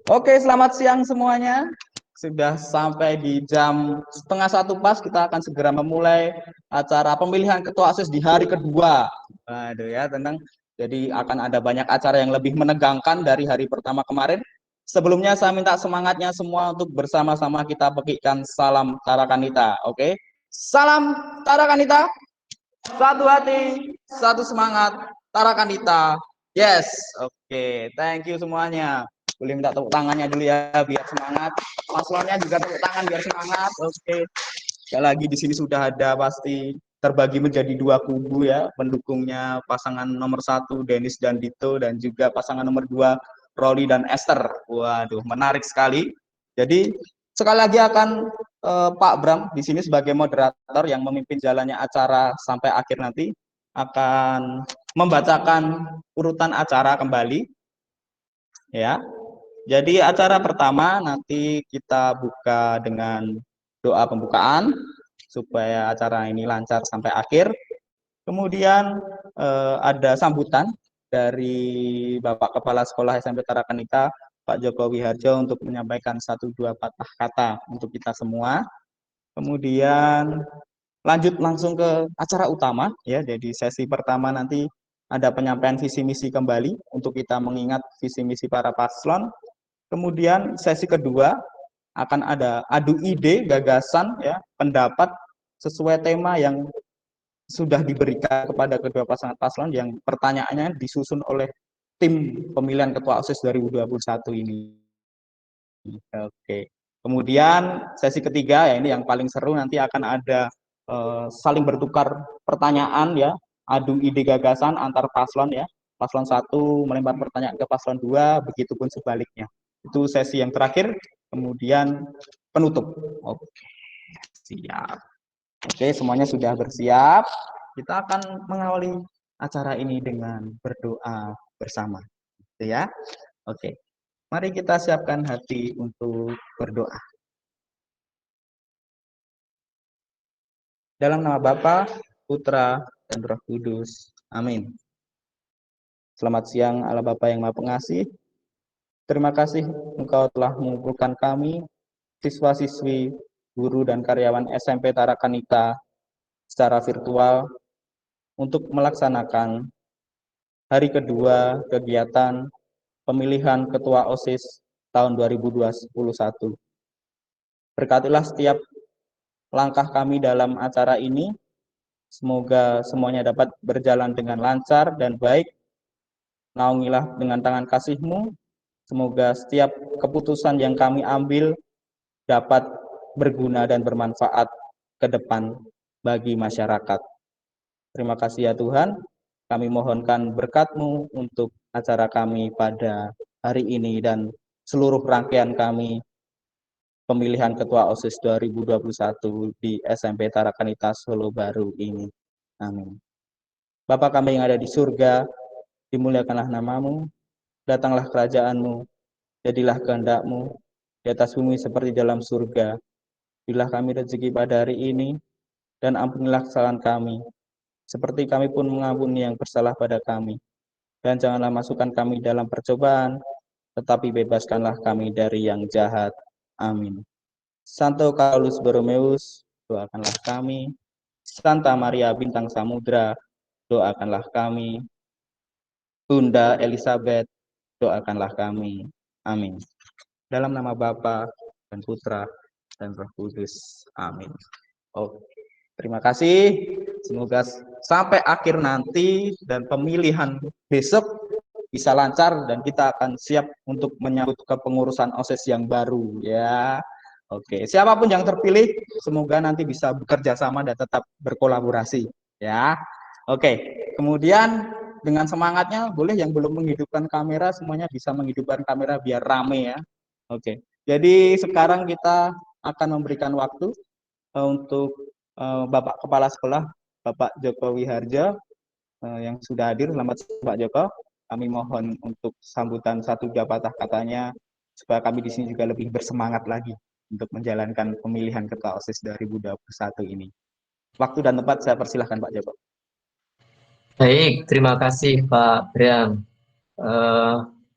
Oke, selamat siang semuanya. Sudah sampai di jam setengah satu pas, kita akan segera memulai acara pemilihan ketua OSIS di hari kedua. Waduh ya, tenang. Jadi akan ada banyak acara yang lebih menegangkan dari hari pertama kemarin. Sebelumnya saya minta semangatnya semua untuk bersama-sama kita petikkan salam Tarakanita. Oke, salam Tarakanita. Satu hati, satu semangat, Tarakanita. Yes, oke, thank you semuanya. Boleh minta tepuk tangannya dulu ya, biar semangat. Paslonnya juga tepuk tangan biar semangat. Oke, sekali lagi di sini sudah ada pasti terbagi menjadi dua kubu ya, pendukungnya pasangan nomor satu Dennis dan Dito, dan juga pasangan nomor dua Rolly dan Esther. Waduh, menarik sekali. Jadi sekali lagi akan Pak Bram di sini sebagai moderator yang memimpin jalannya acara sampai akhir nanti akan membacakan urutan acara kembali ya. Jadi acara pertama nanti kita buka dengan doa pembukaan supaya acara ini lancar sampai akhir. Kemudian ada sambutan dari Bapak Kepala Sekolah SMP Tarakanita, Pak Joko Wiharjo, untuk menyampaikan 1-2 patah kata untuk kita semua. Kemudian lanjut langsung ke acara utama ya. Jadi sesi pertama nanti ada penyampaian visi misi kembali untuk kita mengingat visi misi para paslon. Kemudian sesi kedua akan ada adu ide, gagasan ya, pendapat sesuai tema yang sudah diberikan kepada kedua pasangan paslon, yang pertanyaannya disusun oleh tim pemilihan ketua OSIS 2021 ini. Oke. Kemudian sesi ketiga ya, ini yang paling seru, nanti akan ada saling bertukar pertanyaan ya, adu ide gagasan antar paslon ya. Paslon 1 melempar pertanyaan ke paslon 2, begitupun sebaliknya. Itu sesi yang terakhir, kemudian penutup. Oke, siap. Oke, semuanya sudah bersiap. Kita akan mengawali acara ini dengan berdoa bersama. Gitu ya. Oke. Mari kita siapkan hati untuk berdoa. Dalam nama Bapa, Putra, dan Roh Kudus. Amin. Selamat siang Allah Bapa yang Maha Pengasih. Terima kasih Engkau telah mengumpulkan kami, siswa-siswi, guru, dan karyawan SMP Tarakanita secara virtual untuk melaksanakan hari kedua kegiatan pemilihan Ketua OSIS tahun 2021. Berkatilah setiap langkah kami dalam acara ini. Semoga semuanya dapat berjalan dengan lancar dan baik. Naungilah dengan tangan kasih-Mu. Semoga setiap keputusan yang kami ambil dapat berguna dan bermanfaat ke depan bagi masyarakat. Terima kasih ya Tuhan. Kami mohonkan berkat-Mu untuk acara kami pada hari ini dan seluruh rangkaian kami pemilihan Ketua OSIS 2021 di SMP Tarakanita Solo Baru ini. Amin. Bapa kami yang ada di surga, dimuliakanlah nama-Mu, datanglah kerajaan-Mu, jadilah kehendak-Mu di atas bumi seperti dalam surga. Berilah kami rezeki pada hari ini, dan ampunilah kesalahan kami, seperti kami pun mengampuni yang bersalah pada kami. Dan janganlah masukkan kami dalam percobaan, tetapi bebaskanlah kami dari yang jahat. Amin. Santo Paulus Borromeus, doakanlah kami. Santa Maria Bintang Samudra, doakanlah kami. Bunda Elizabeth, doakanlah kami. Amin. Dalam nama Bapa dan Putra dan Roh Kudus. Amin. Oke. Terima kasih. Semoga sampai akhir nanti dan pemilihan besok bisa lancar dan kita akan siap untuk menyambut kepengurusan OSIS yang baru ya. Oke, siapapun yang terpilih semoga nanti bisa bekerja sama dan tetap berkolaborasi ya. Oke, kemudian dengan semangatnya boleh yang belum menghidupkan kamera semuanya bisa menghidupkan kamera biar rame ya. Oke. Jadi sekarang kita akan memberikan waktu untuk Bapak Kepala Sekolah, Bapak Joko Wiharjo yang sudah hadir. Selamat siang Pak Joko. Kami mohon untuk sambutan 1-2 patah katanya supaya kami di sini juga lebih bersemangat lagi untuk menjalankan pemilihan Ketua OSIS 2021 ini. Waktu dan tempat saya persilahkan Pak Joko. Baik, terima kasih Pak Bram. eh,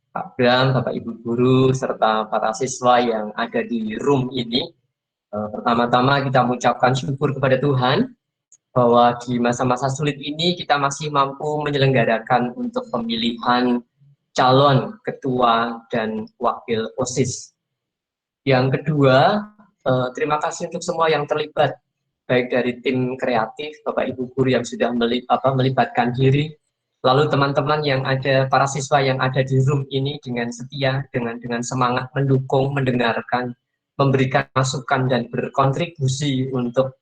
Pak Bram, Bapak Ibu Guru, serta para siswa yang ada di room ini. Pertama-tama kita mengucapkan syukur kepada Tuhan bahwa di masa-masa sulit ini kita masih mampu menyelenggarakan untuk pemilihan calon ketua dan wakil OSIS. Yang kedua, terima kasih untuk semua yang terlibat, baik dari tim kreatif, Bapak Ibu Guru yang sudah melibatkan diri, lalu teman-teman yang ada, para siswa yang ada di room ini dengan setia, dengan semangat mendukung, mendengarkan, memberikan masukan dan berkontribusi untuk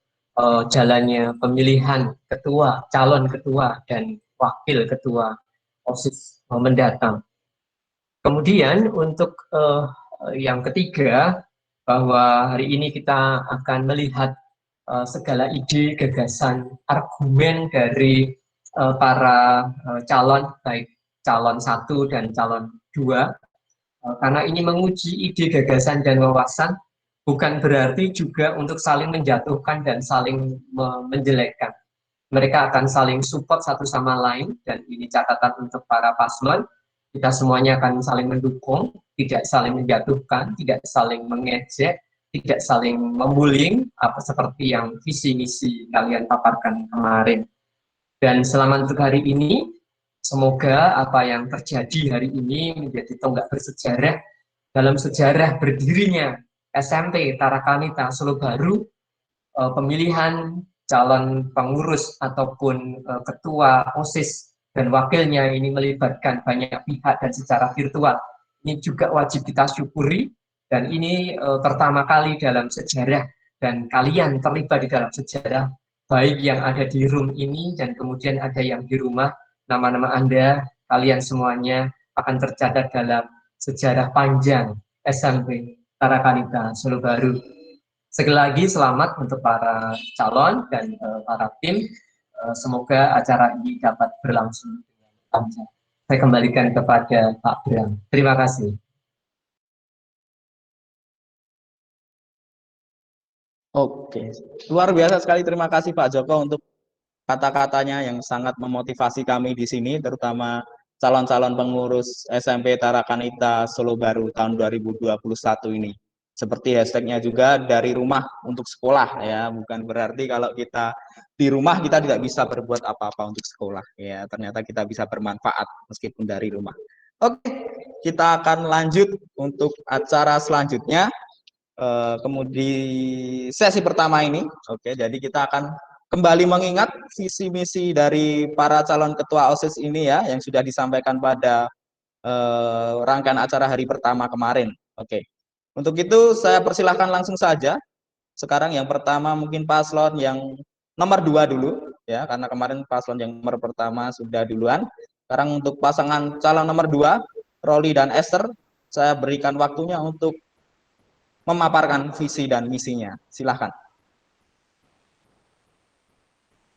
jalannya pemilihan ketua, calon ketua dan wakil ketua OSIS mendatang. Kemudian untuk yang ketiga, bahwa hari ini kita akan melihat segala ide, gagasan, argumen dari para calon, baik calon 1 dan calon 2, karena ini menguji ide, gagasan, dan wawasan, bukan berarti juga untuk saling menjatuhkan dan saling menjelekkan. Mereka akan saling support satu sama lain, dan ini catatan untuk para paslon. Kita semuanya akan saling mendukung, tidak saling menjatuhkan, tidak saling mengejek, tidak saling membullying, seperti yang visi misi kalian paparkan kemarin. Dan selama untuk hari ini, semoga apa yang terjadi hari ini menjadi tonggak bersejarah dalam sejarah berdirinya SMP Tarakanita Solo Baru, pemilihan calon pengurus ataupun ketua OSIS dan wakilnya ini melibatkan banyak pihak dan secara virtual. Ini juga wajib kita syukuri, dan ini pertama kali dalam sejarah, dan kalian terlibat di dalam sejarah, baik yang ada di room ini dan kemudian ada yang di rumah. Nama-nama Anda, kalian semuanya akan tercatat dalam sejarah panjang SMP Tarakanita Solo Baru. Sekali lagi selamat untuk para calon dan para tim. Semoga acara ini dapat berlangsung dengan lancar. Saya kembalikan kepada Pak Bram. Terima kasih. Oke, luar biasa sekali. Terima kasih Pak Joko untuk kata-katanya yang sangat memotivasi kami di sini, terutama calon-calon pengurus SMP Tarakanita Solo Baru tahun 2021 ini. Seperti hashtagnya juga, dari rumah untuk sekolah ya, bukan berarti kalau kita di rumah kita tidak bisa berbuat apa-apa untuk sekolah ya, ternyata kita bisa bermanfaat meskipun dari rumah. Oke, kita akan lanjut untuk acara selanjutnya. Kemudian sesi pertama ini, oke, jadi kita akan kembali mengingat visi misi dari para calon ketua OSIS ini ya, yang sudah disampaikan pada rangkaian acara hari pertama kemarin. Oke, untuk itu saya persilahkan langsung saja. Sekarang yang pertama mungkin paslon yang nomor 2 dulu ya, karena kemarin paslon yang nomor pertama sudah duluan. Sekarang untuk pasangan calon nomor 2, Roli dan Esther, saya berikan waktunya untuk memaparkan visi dan misinya. Silahkan.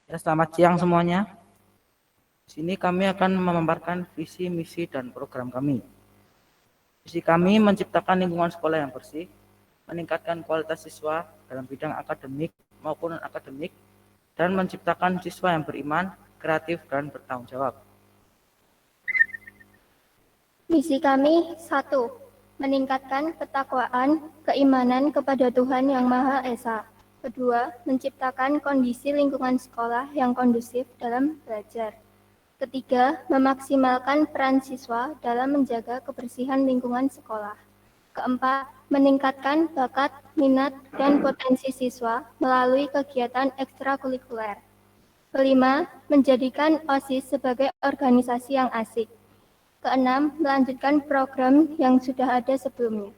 Ya, selamat siang semuanya. Di sini kami akan memaparkan visi, misi, dan program kami. Visi kami menciptakan lingkungan sekolah yang bersih, meningkatkan kualitas siswa dalam bidang akademik maupun non-akademik, dan menciptakan siswa yang beriman, kreatif, dan bertanggung jawab. Misi kami 1. Meningkatkan ketakwaan, keimanan kepada Tuhan Yang Maha Esa. Kedua, menciptakan kondisi lingkungan sekolah yang kondusif dalam belajar. Ketiga, memaksimalkan peran siswa dalam menjaga kebersihan lingkungan sekolah. Keempat, meningkatkan bakat, minat, dan potensi siswa melalui kegiatan ekstrakurikuler. Kelima, menjadikan OSIS sebagai organisasi yang asik. Keenam, melanjutkan program yang sudah ada sebelumnya.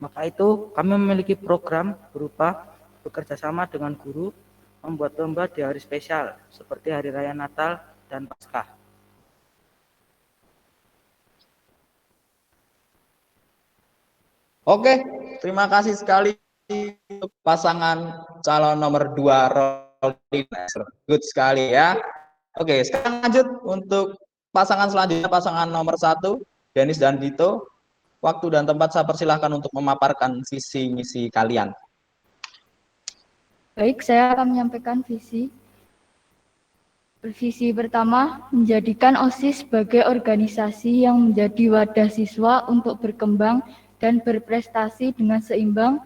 Maka itu, kami memiliki program berupa bekerja sama dengan guru, membuat lomba di hari spesial, seperti Hari Raya Natal dan Paskah. Oke, terima kasih sekali untuk pasangan calon nomor 2, Roli dan Esther. Good sekali ya. Oke, sekarang lanjut untuk pasangan selanjutnya, pasangan nomor 1, Dennis dan Dito. Waktu dan tempat saya persilahkan untuk memaparkan visi misi kalian. Baik, saya akan menyampaikan visi. Visi pertama, menjadikan OSIS sebagai organisasi yang menjadi wadah siswa untuk berkembang dan berprestasi dengan seimbang,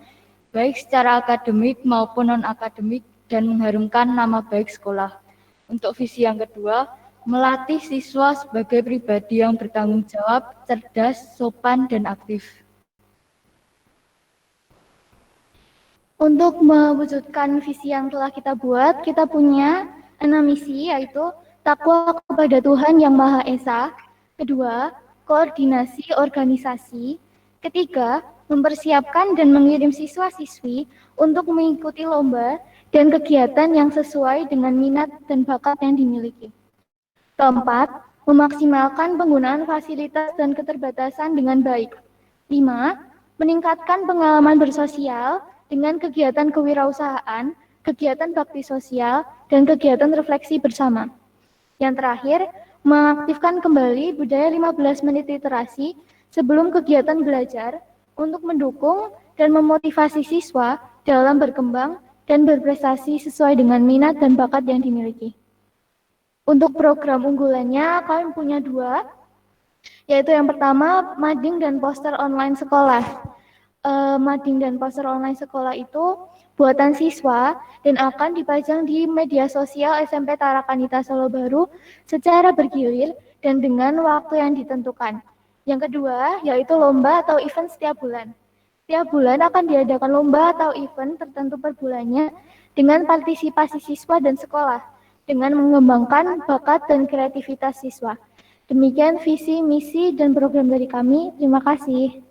baik secara akademik maupun non-akademik, dan mengharumkan nama baik sekolah. Untuk visi yang kedua, melatih siswa sebagai pribadi yang bertanggung jawab, cerdas, sopan, dan aktif. Untuk mewujudkan visi yang telah kita buat, kita punya 6 misi, yaitu takwa kepada Tuhan Yang Maha Esa. Kedua, koordinasi organisasi. Ketiga, mempersiapkan dan mengirim siswa-siswi untuk mengikuti lomba dan kegiatan yang sesuai dengan minat dan bakat yang dimiliki. Keempat, memaksimalkan penggunaan fasilitas dan keterbatasan dengan baik. 5. Meningkatkan pengalaman bersosial dengan kegiatan kewirausahaan, kegiatan bakti sosial, dan kegiatan refleksi bersama. Yang terakhir, mengaktifkan kembali budaya 15 menit literasi sebelum kegiatan belajar untuk mendukung dan memotivasi siswa dalam berkembang dan berprestasi sesuai dengan minat dan bakat yang dimiliki. Untuk program unggulannya, kami punya 2, yaitu yang pertama, mading dan poster online sekolah. Mading dan poster online sekolah itu buatan siswa dan akan dipajang di media sosial SMP Tarakanita Solo Baru secara bergilir dan dengan waktu yang ditentukan. Yang kedua, yaitu lomba atau event setiap bulan. Setiap bulan akan diadakan lomba atau event tertentu per bulannya dengan partisipasi siswa dan sekolah, dengan mengembangkan bakat dan kreativitas siswa. Demikian visi, misi, dan program dari kami. Terima kasih.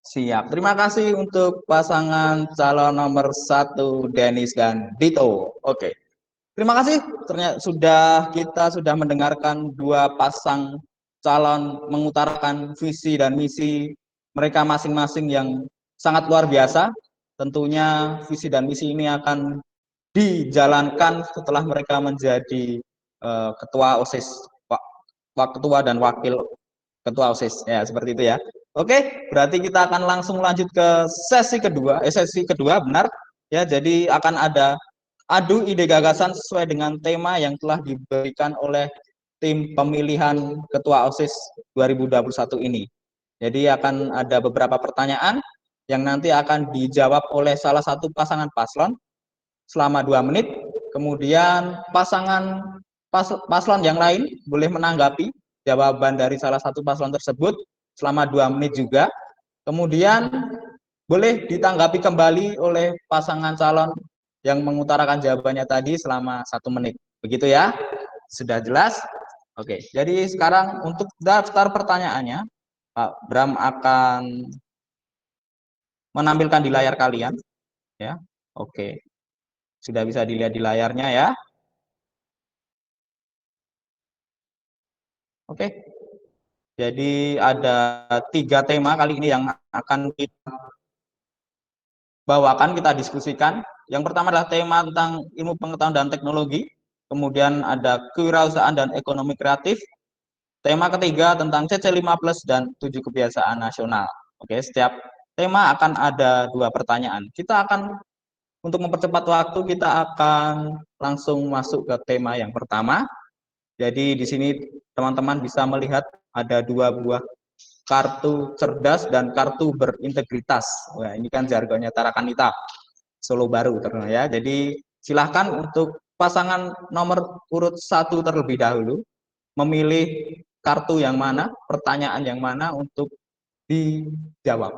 Siap. Terima kasih untuk pasangan calon nomor 1 Denis dan Dito. Oke. Terima kasih. Ternyata kita sudah mendengarkan 2 pasang calon mengutarakan visi dan misi mereka masing-masing yang sangat luar biasa. Tentunya visi dan misi ini akan dijalankan setelah mereka menjadi ketua OSIS, ketua dan wakil ketua OSIS. Ya, seperti itu ya. Oke, berarti kita akan langsung lanjut ke sesi kedua. Sesi kedua benar ya. Jadi akan ada adu ide gagasan sesuai dengan tema yang telah diberikan oleh tim pemilihan ketua OSIS 2021 ini. Jadi akan ada beberapa pertanyaan yang nanti akan dijawab oleh salah satu pasangan paslon selama 2 menit. Kemudian paslon yang lain boleh menanggapi jawaban dari salah satu paslon tersebut selama 2 menit juga. Kemudian boleh ditanggapi kembali oleh pasangan calon yang mengutarakan jawabannya tadi selama 1 menit. Begitu ya? Sudah jelas? Oke, jadi sekarang untuk daftar pertanyaannya, Pak Bram akan menampilkan di layar kalian. Ya, oke. Sudah bisa dilihat di layarnya ya. Oke. Jadi ada 3 tema kali ini yang akan kita bawakan, kita diskusikan. Yang pertama adalah tema tentang ilmu pengetahuan dan teknologi. Kemudian ada kewirausahaan dan ekonomi kreatif. Tema ketiga tentang CC5+ dan 7 kebiasaan nasional. Oke, setiap tema akan ada 2 pertanyaan. Kita akan, untuk mempercepat waktu, kita akan langsung masuk ke tema yang pertama. Jadi di sini teman-teman bisa melihat ada 2 buah kartu cerdas dan kartu berintegritas. Wah, ini kan jargonnya Tarakanita Solo Baru ya. Jadi silahkan untuk pasangan nomor urut 1 terlebih dahulu memilih kartu yang mana, pertanyaan yang mana untuk dijawab.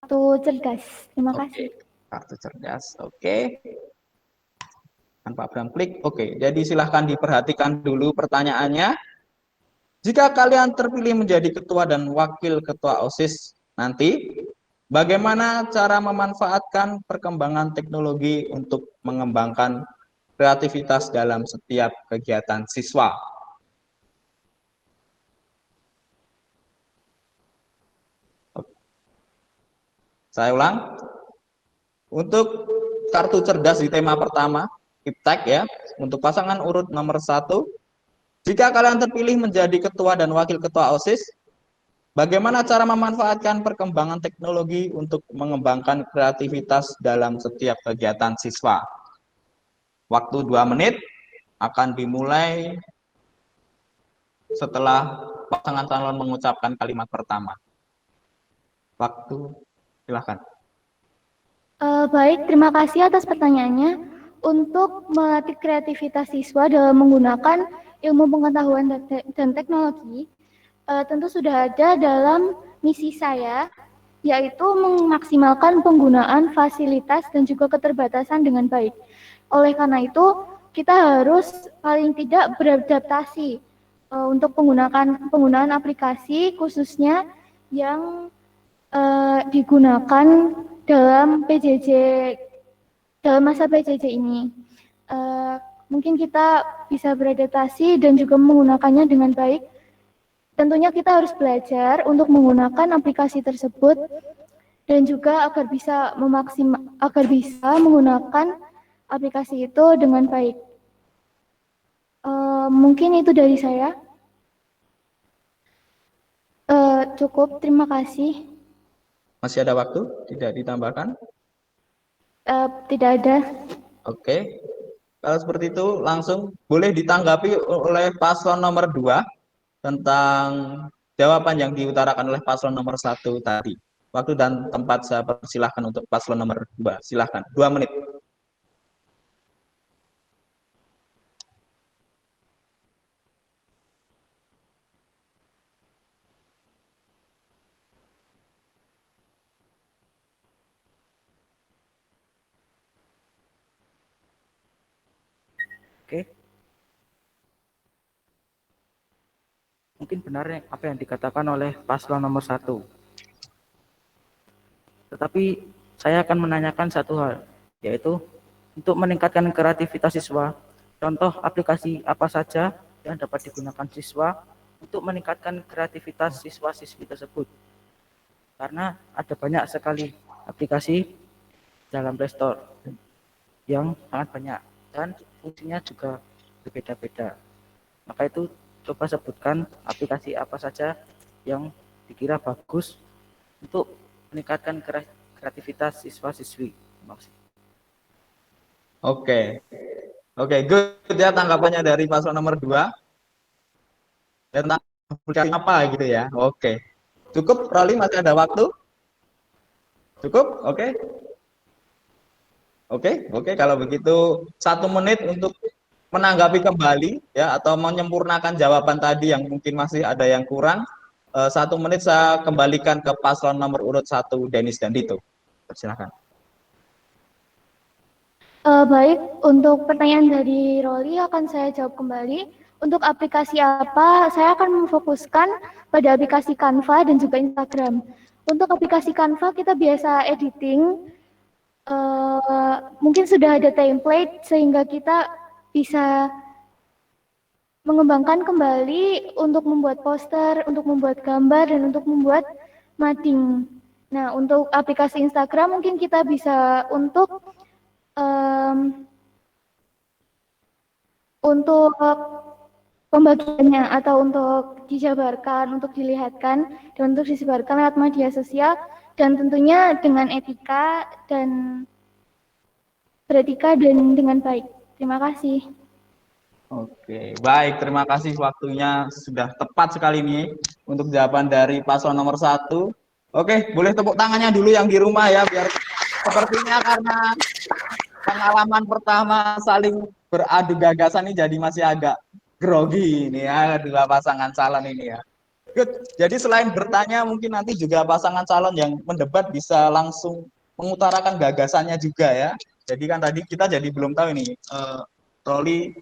Kartu cerdas. Terima kasih. Kartu cerdas. Oke. Pak Bram klik. Oke. Jadi silahkan diperhatikan dulu pertanyaannya. Jika kalian terpilih menjadi ketua dan wakil ketua OSIS nanti, bagaimana cara memanfaatkan perkembangan teknologi untuk mengembangkan kreativitas dalam setiap kegiatan siswa? Saya ulang. Untuk kartu cerdas di tema pertama, iptek ya, untuk pasangan urut nomor 1, jika kalian terpilih menjadi ketua dan wakil ketua OSIS, Bagaimana cara memanfaatkan perkembangan teknologi untuk mengembangkan kreativitas dalam setiap kegiatan siswa? Waktu 2 menit akan dimulai setelah pasangan calon mengucapkan kalimat pertama. Waktu, silahkan. Baik, terima kasih atas pertanyaannya. Untuk melatih kreativitas siswa dalam menggunakan ilmu pengetahuan dan teknologi, tentu sudah ada dalam misi saya, yaitu memaksimalkan penggunaan fasilitas dan juga keterbatasan dengan baik. Oleh karena itu, kita harus paling tidak beradaptasi untuk penggunaan aplikasi khususnya yang digunakan dalam PJJ, dalam masa PJJ ini. Mungkin kita bisa beradaptasi dan juga menggunakannya dengan baik. Tentunya kita harus belajar untuk menggunakan aplikasi tersebut dan juga agar bisa menggunakan aplikasi itu dengan baik. Mungkin itu dari saya. Cukup, terima kasih. Masih ada waktu? Tidak ditambahkan? Tidak ada. Oke. Kalau seperti itu langsung boleh ditanggapi oleh paslon nomor 2 tentang jawaban yang diutarakan oleh paslon nomor 1 tadi. Waktu dan tempat saya persilahkan untuk paslon nomor 2. Silahkan, 2 menit. Oke. Mungkin benar apa yang dikatakan oleh paslon nomor 1. Tetapi saya akan menanyakan satu hal, yaitu untuk meningkatkan kreativitas siswa, contoh aplikasi apa saja yang dapat digunakan siswa untuk meningkatkan kreativitas siswa-siswi tersebut. Karena ada banyak sekali aplikasi dalam Play Store yang sangat banyak dan fungsinya juga berbeda-beda. Maka itu coba sebutkan aplikasi apa saja yang dikira bagus untuk meningkatkan kreativitas siswa-siswi. Oke. Oke, good ya tanggapannya dari paslon nomor 2. Tentang aplikasi apa gitu ya. Oke. Cukup, Roli, masih ada waktu? Cukup? Oke. Oke, kalau begitu 1 menit untuk menanggapi kembali ya atau menyempurnakan jawaban tadi yang mungkin masih ada yang kurang. 1 menit saya kembalikan ke paslon nomor urut 1 Denis dan Dito. Silakan. Baik, untuk pertanyaan dari Roli akan saya jawab kembali. Untuk aplikasi apa, saya akan memfokuskan pada aplikasi Canva dan juga Instagram. Untuk aplikasi Canva kita biasa editing, mungkin sudah ada template sehingga kita bisa mengembangkan kembali untuk membuat poster, untuk membuat gambar, dan untuk membuat mading. Nah, untuk aplikasi Instagram mungkin kita bisa untuk pembagiannya atau untuk dijabarkan, untuk dilihatkan, dan untuk disebarkan lewat media sosial, dan tentunya dengan etika dan beretika dan dengan baik. Terima kasih. Oke, baik. Terima kasih waktunya sudah tepat sekali nih untuk jawaban dari paslon nomor 1. Oke, boleh tepuk tangannya dulu yang di rumah ya, biar sepertinya karena pengalaman pertama saling beradu gagasan ini jadi masih agak grogi ini ya, dua pasangan calon ini ya. Good. Jadi selain bertanya mungkin nanti juga pasangan calon yang mendebat bisa langsung mengutarakan gagasannya juga ya. Jadi kan tadi kita jadi belum tahu ini Roli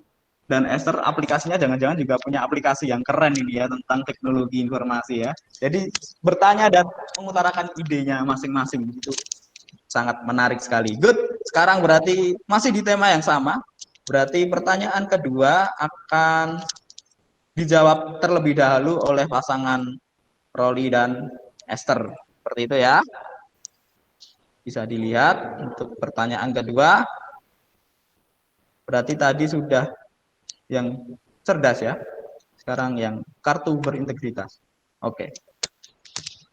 dan Esther aplikasinya jangan-jangan juga punya aplikasi yang keren ini ya tentang teknologi informasi ya. Jadi bertanya dan mengutarakan idenya masing-masing itu sangat menarik sekali. Good. Sekarang berarti masih di tema yang sama. Berarti pertanyaan kedua akan dijawab terlebih dahulu oleh pasangan Roli dan Esther. Seperti itu ya. Bisa dilihat untuk pertanyaan kedua. Berarti tadi sudah yang cerdas ya. Sekarang yang kartu berintegritas. Oke.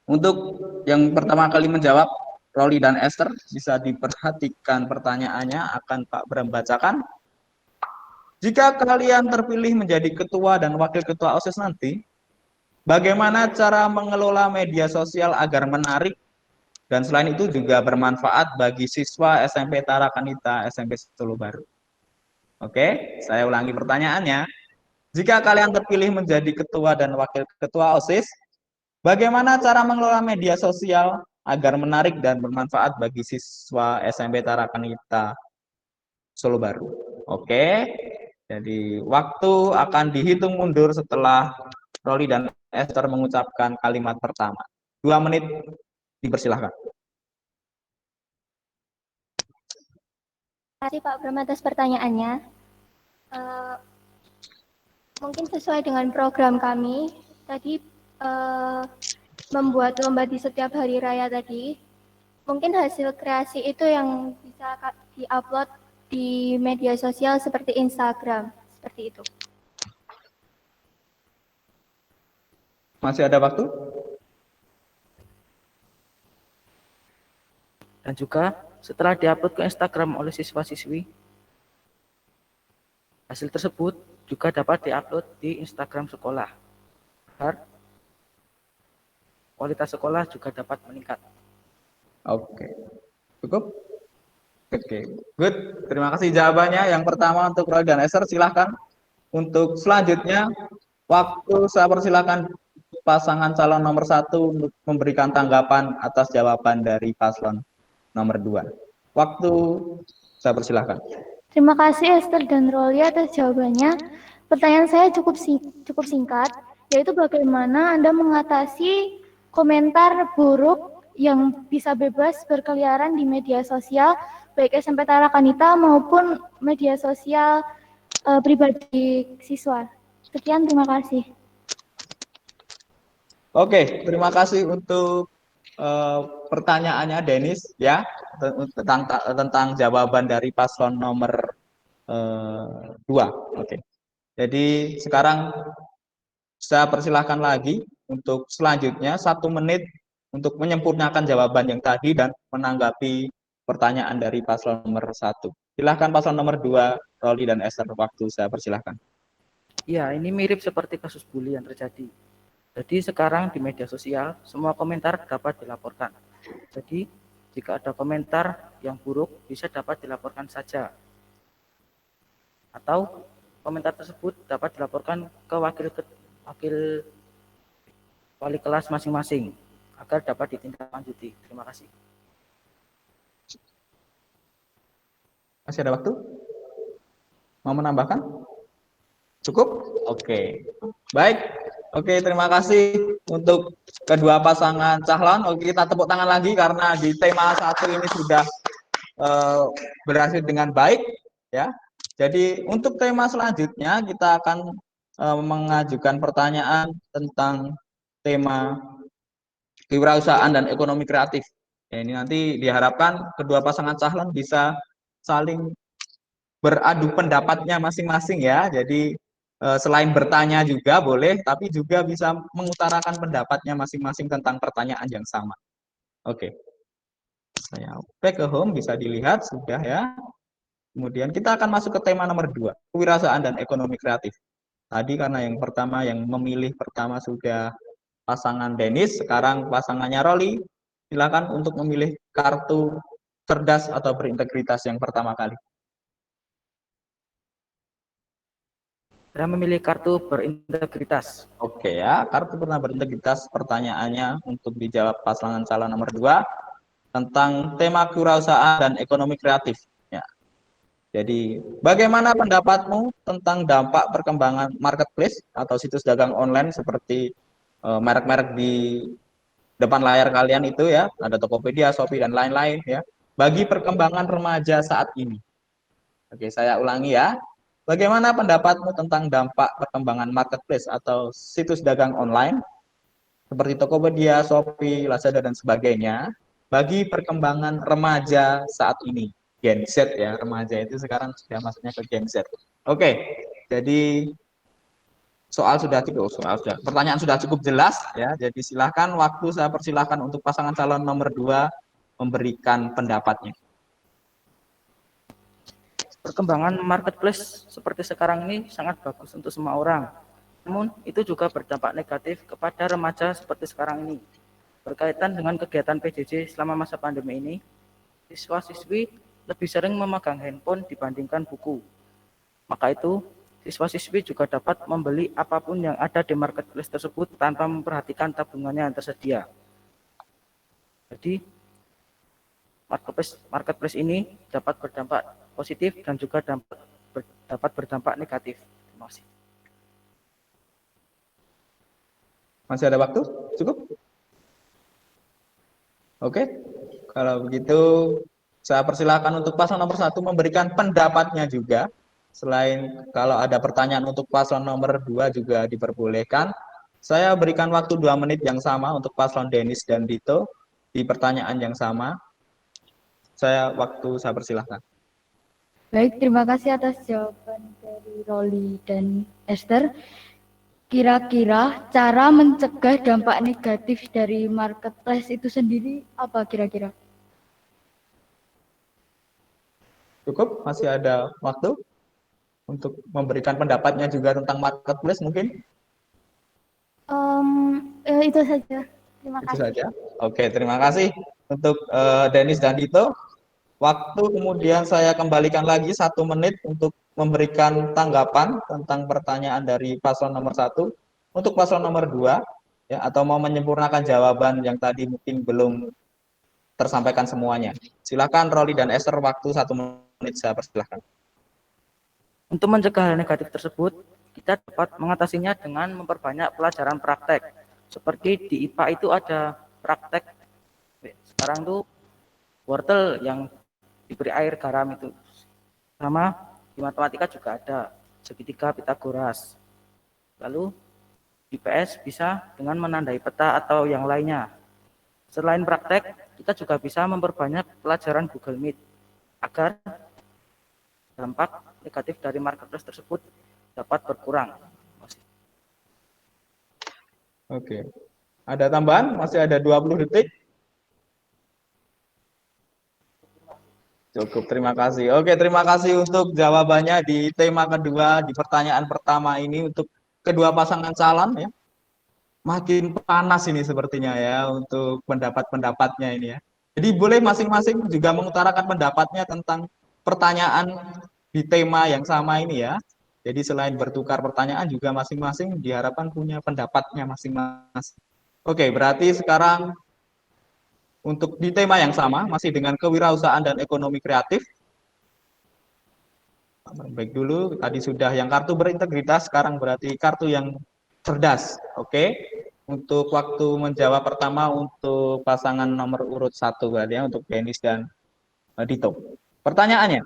Untuk yang pertama kali menjawab, Roli dan Esther, bisa diperhatikan pertanyaannya akan Pak Bram bacakan. Jika kalian terpilih menjadi ketua dan wakil ketua OSIS nanti, bagaimana cara mengelola media sosial agar menarik dan selain itu juga bermanfaat bagi siswa SMP Tarakanita SMP Solo Baru? Oke, saya ulangi pertanyaannya. Jika kalian terpilih menjadi ketua dan wakil ketua OSIS, bagaimana cara mengelola media sosial agar menarik dan bermanfaat bagi siswa SMP Tarakanita Solo Baru? Oke, jadi waktu akan dihitung mundur setelah Roli dan Esther mengucapkan kalimat pertama. 2 menit, dipersilahkan. Terima kasih Pak Bram atas pertanyaannya. Mungkin sesuai dengan program kami, tadi membuat lomba di setiap hari raya tadi, mungkin hasil kreasi itu yang bisa di-upload di media sosial seperti Instagram, seperti itu. Masih ada waktu? Dan juga setelah diupload ke Instagram oleh siswa-siswi, hasil tersebut juga dapat diupload di Instagram sekolah agar kualitas sekolah juga dapat meningkat. Oke, cukup? Oke, good. Terima kasih jawabannya. Yang pertama untuk Roy dan Esther, silahkan. Untuk selanjutnya, waktu saya persilahkan pasangan calon nomor 1 untuk memberikan tanggapan atas jawaban dari paslon nomor 2. Waktu saya persilahkan. Terima kasih Esther dan Roli atas jawabannya. Pertanyaan saya cukup singkat, yaitu bagaimana Anda mengatasi komentar buruk yang bisa bebas berkeliaran di media sosial, baik SMP Tarakanita maupun media sosial pribadi siswa. Sekian, terima kasih. Oke, terima kasih untuk pertanyaannya Denis ya tentang jawaban dari paslon nomor 2. Oke. Jadi sekarang saya persilahkan lagi untuk selanjutnya 1 menit untuk menyempurnakan jawaban yang tadi dan menanggapi pertanyaan dari paslon nomor 1. Silahkan paslon nomor 2, Roli dan Esther, waktu saya persilahkan. Ya, ini mirip seperti kasus bully yang terjadi. Jadi sekarang di media sosial, semua komentar dapat dilaporkan. Jadi jika ada komentar yang buruk, bisa dapat dilaporkan saja. Atau komentar tersebut dapat dilaporkan ke wakil wali kelas masing-masing agar dapat ditindaklanjuti. Terima kasih. Masih ada waktu? Mau menambahkan? Cukup? Oke. Baik. Oke, terima kasih untuk kedua pasangan calon. Oke, kita tepuk tangan lagi karena di tema 1 ini sudah berhasil dengan baik ya. Jadi untuk tema selanjutnya kita akan mengajukan pertanyaan tentang tema kewirausahaan dan ekonomi kreatif. Ya, ini nanti diharapkan kedua pasangan calon bisa saling beradu pendapatnya masing-masing ya. Jadi selain bertanya juga boleh, tapi juga bisa mengutarakan pendapatnya masing-masing tentang pertanyaan yang sama. Oke. Saya back ke home, bisa dilihat sudah ya. Kemudian kita akan masuk ke tema nomor 2, kewirausahaan dan ekonomi kreatif. Tadi karena yang pertama yang memilih pertama sudah pasangan Denis, sekarang pasangannya Roli. Silakan untuk memilih kartu cerdas atau berintegritas yang pertama kali. Saya memilih kartu berintegritas. Oke ya, kartu pernah berintegritas, pertanyaannya untuk dijawab pasangan calon nomor 2 tentang tema kewirausahaan dan ekonomi kreatif. Ya. Jadi, bagaimana pendapatmu tentang dampak perkembangan marketplace atau situs dagang online seperti merek-merek di depan layar kalian itu ya, ada Tokopedia, Shopee dan lain-lain ya, bagi perkembangan remaja saat ini? Oke, saya ulangi ya. Bagaimana pendapatmu tentang dampak perkembangan marketplace atau situs dagang online seperti Tokopedia, Shopee, Lazada dan sebagainya bagi perkembangan remaja saat ini? Gen Z ya, remaja itu sekarang sudah masuknya ke Gen Z. Oke, jadi Pertanyaan sudah cukup jelas ya. Jadi silahkan saya persilahkan untuk pasangan calon nomor 2 memberikan pendapatnya. Perkembangan marketplace seperti sekarang ini sangat bagus untuk semua orang. Namun itu juga berdampak negatif kepada remaja seperti sekarang ini. Berkaitan dengan kegiatan PJJ selama masa pandemi ini, siswa-siswi lebih sering memegang handphone dibandingkan buku. Maka itu, siswa-siswi juga dapat membeli apapun yang ada di marketplace tersebut tanpa memperhatikan tabungannya yang tersedia. Jadi, marketplace ini dapat berdampak positif dan juga dapat berdampak negatif. Terima kasih. Masih ada waktu? Cukup? Oke. Kalau begitu, saya persilahkan untuk paslon nomor 1 memberikan pendapatnya juga. Selain kalau ada pertanyaan untuk paslon nomor 2 juga diperbolehkan. Saya berikan waktu 2 menit yang sama untuk paslon Denis dan Dito di pertanyaan yang sama. Saya persilahkan. Baik, terima kasih atas jawaban dari Roli dan Esther. Kira-kira cara mencegah dampak negatif dari marketplace itu sendiri apa kira-kira? Cukup? Masih ada waktu untuk memberikan pendapatnya juga tentang marketplace mungkin? Itu saja. Terima Itu kasih. saja. Oke, terima kasih untuk Denis dan Dito. Waktu kemudian saya kembalikan lagi 1 menit untuk memberikan tanggapan tentang pertanyaan dari paslon nomor 1. Untuk paslon nomor 2, ya, atau mau menyempurnakan jawaban yang tadi mungkin belum tersampaikan semuanya. Silakan Roli dan Esther, waktu 1 menit saya persilahkan. Untuk mencegah hal negatif tersebut, kita dapat mengatasinya dengan memperbanyak pelajaran praktek. Seperti di IPA itu ada praktek, sekarang tuh wortel yang diberi air garam itu. Sama di matematika juga ada segitiga Pitagoras. Lalu di PS bisa dengan menandai peta atau yang lainnya. Selain praktek, kita juga bisa memperbanyak pelajaran Google Meet agar dampak negatif dari marketplace tersebut dapat berkurang. Oke. Ada tambahan? Masih ada 20 detik. Cukup, terima kasih. Oke, terima kasih untuk jawabannya di tema kedua, di pertanyaan pertama ini untuk kedua pasangan calon ya. Makin panas ini sepertinya ya untuk pendapat-pendapatnya ini ya. Jadi boleh masing-masing juga mengutarakan pendapatnya tentang pertanyaan di tema yang sama ini ya. Jadi selain bertukar pertanyaan juga masing-masing diharapkan punya pendapatnya masing-masing. Oke, berarti sekarang untuk di tema yang sama, masih dengan kewirausahaan dan ekonomi kreatif. Baik dulu, tadi sudah yang kartu berintegritas, sekarang berarti kartu yang cerdas. Oke, untuk waktu menjawab pertama untuk pasangan nomor urut 1 berarti ya, untuk Denis dan Dito. Pertanyaannya,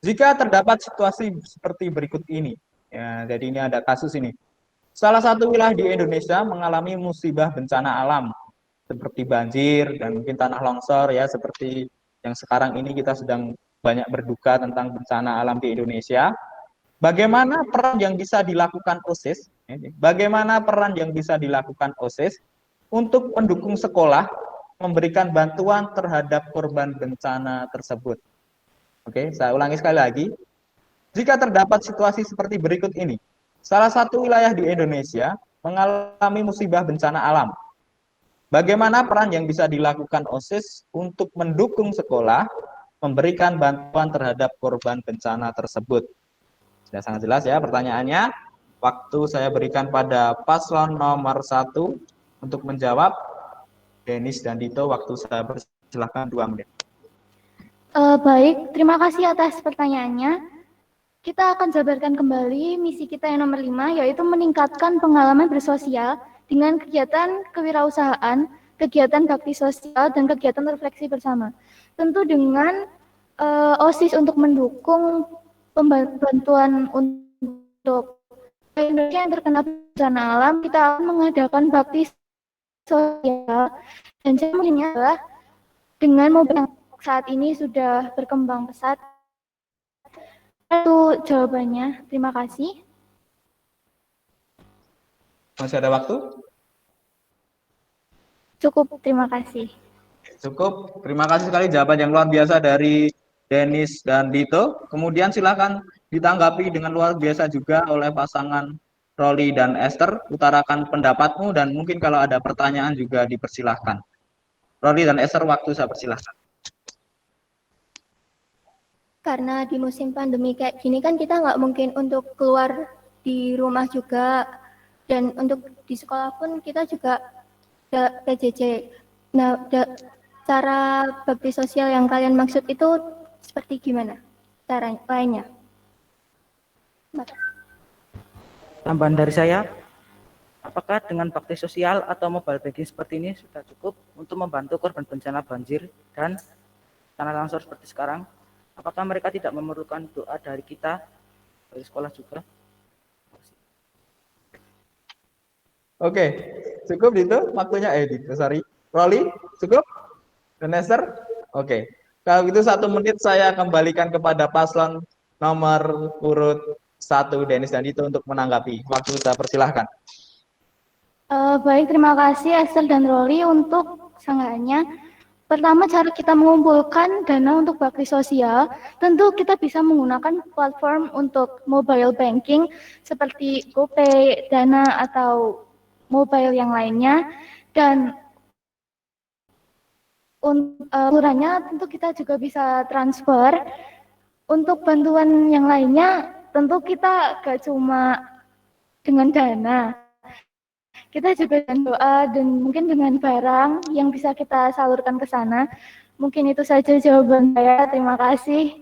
jika terdapat situasi seperti berikut ini, ya, jadi ini ada kasus ini. Salah satu wilayah di Indonesia mengalami musibah bencana alam, seperti banjir dan mungkin tanah longsor ya, seperti yang sekarang ini kita sedang banyak berduka tentang bencana alam di Indonesia. Bagaimana peran yang bisa dilakukan OSIS? Bagaimana peran yang bisa dilakukan OSIS untuk mendukung sekolah memberikan bantuan terhadap korban bencana tersebut? Oke, saya ulangi sekali lagi. Jika terdapat situasi seperti berikut ini, salah satu wilayah di Indonesia mengalami musibah bencana alam. Bagaimana peran yang bisa dilakukan OSIS untuk mendukung sekolah memberikan bantuan terhadap korban bencana tersebut? Sudah sangat jelas ya pertanyaannya. Waktu saya berikan pada paslon nomor 1 untuk menjawab. Denis dan Dito, waktu saya persilahkan 2 menit. Baik, terima kasih atas pertanyaannya. Kita akan jabarkan kembali misi kita yang nomor 5, yaitu meningkatkan pengalaman bersosial dengan kegiatan kewirausahaan, kegiatan bakti sosial, dan kegiatan refleksi bersama. Tentu dengan OSIS untuk mendukung bantuan untuk Indonesia yang terkena bencana alam, kita akan mengadakan bakti sosial, dan caranya adalah dengan mobil yang saat ini sudah berkembang pesat. Itu jawabannya. Terima kasih. Masih ada waktu? Cukup, terima kasih. Cukup. Terima kasih sekali jawaban yang luar biasa dari Denis dan Dito. Kemudian silakan ditanggapi dengan luar biasa juga oleh pasangan Roli dan Esther. Utarakan pendapatmu dan mungkin kalau ada pertanyaan juga dipersilahkan. Roli dan Esther, waktu saya persilahkan. Karena di musim pandemi kayak gini kan kita nggak mungkin untuk keluar di rumah juga, dan untuk di sekolah pun kita juga ada PJJ. Nah, cara bakti sosial yang kalian maksud itu seperti gimana cara lainnya? Tambahan dari saya, apakah dengan bakti sosial atau mobile banking seperti ini sudah cukup untuk membantu korban bencana banjir dan tanah longsor seperti sekarang? Apakah mereka tidak memerlukan doa dari kita, dari sekolah juga? Oke, cukup itu waktunya sorry. Roli, cukup? Dan Esther? Oke. Kalau gitu 1 menit saya kembalikan kepada paslon nomor urut 1 Denis dan Dito untuk menanggapi. Waktu saya persilahkan. Baik, terima kasih Esther dan Roli untuk sanggahannya. Pertama, cara kita mengumpulkan dana untuk bakti sosial, tentu kita bisa menggunakan platform untuk mobile banking seperti GoPay, Dana, atau mobile yang lainnya. Dan ukurannya tentu kita juga bisa transfer. Untuk bantuan yang lainnya, tentu kita gak cuma dengan dana. Kita juga dengan doa dan mungkin dengan barang yang bisa kita salurkan ke sana. Mungkin itu saja jawaban saya. Terima kasih.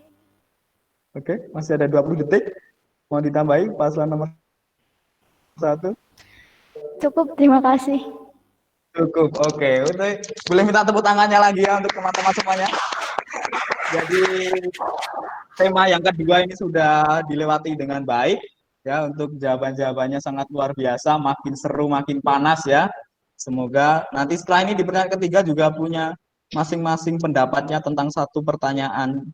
Oke, masih ada 20 detik. Mau ditambahi paslon nomor 1? Cukup, terima kasih. Cukup, oke. Boleh minta tepuk tangannya lagi ya untuk teman-teman semuanya. Jadi tema yang kedua ini sudah dilewati dengan baik. Ya, untuk jawaban-jawabannya sangat luar biasa, makin seru, makin panas ya. Semoga nanti setelah ini di pertanyaan ketiga juga punya masing-masing pendapatnya tentang satu pertanyaan.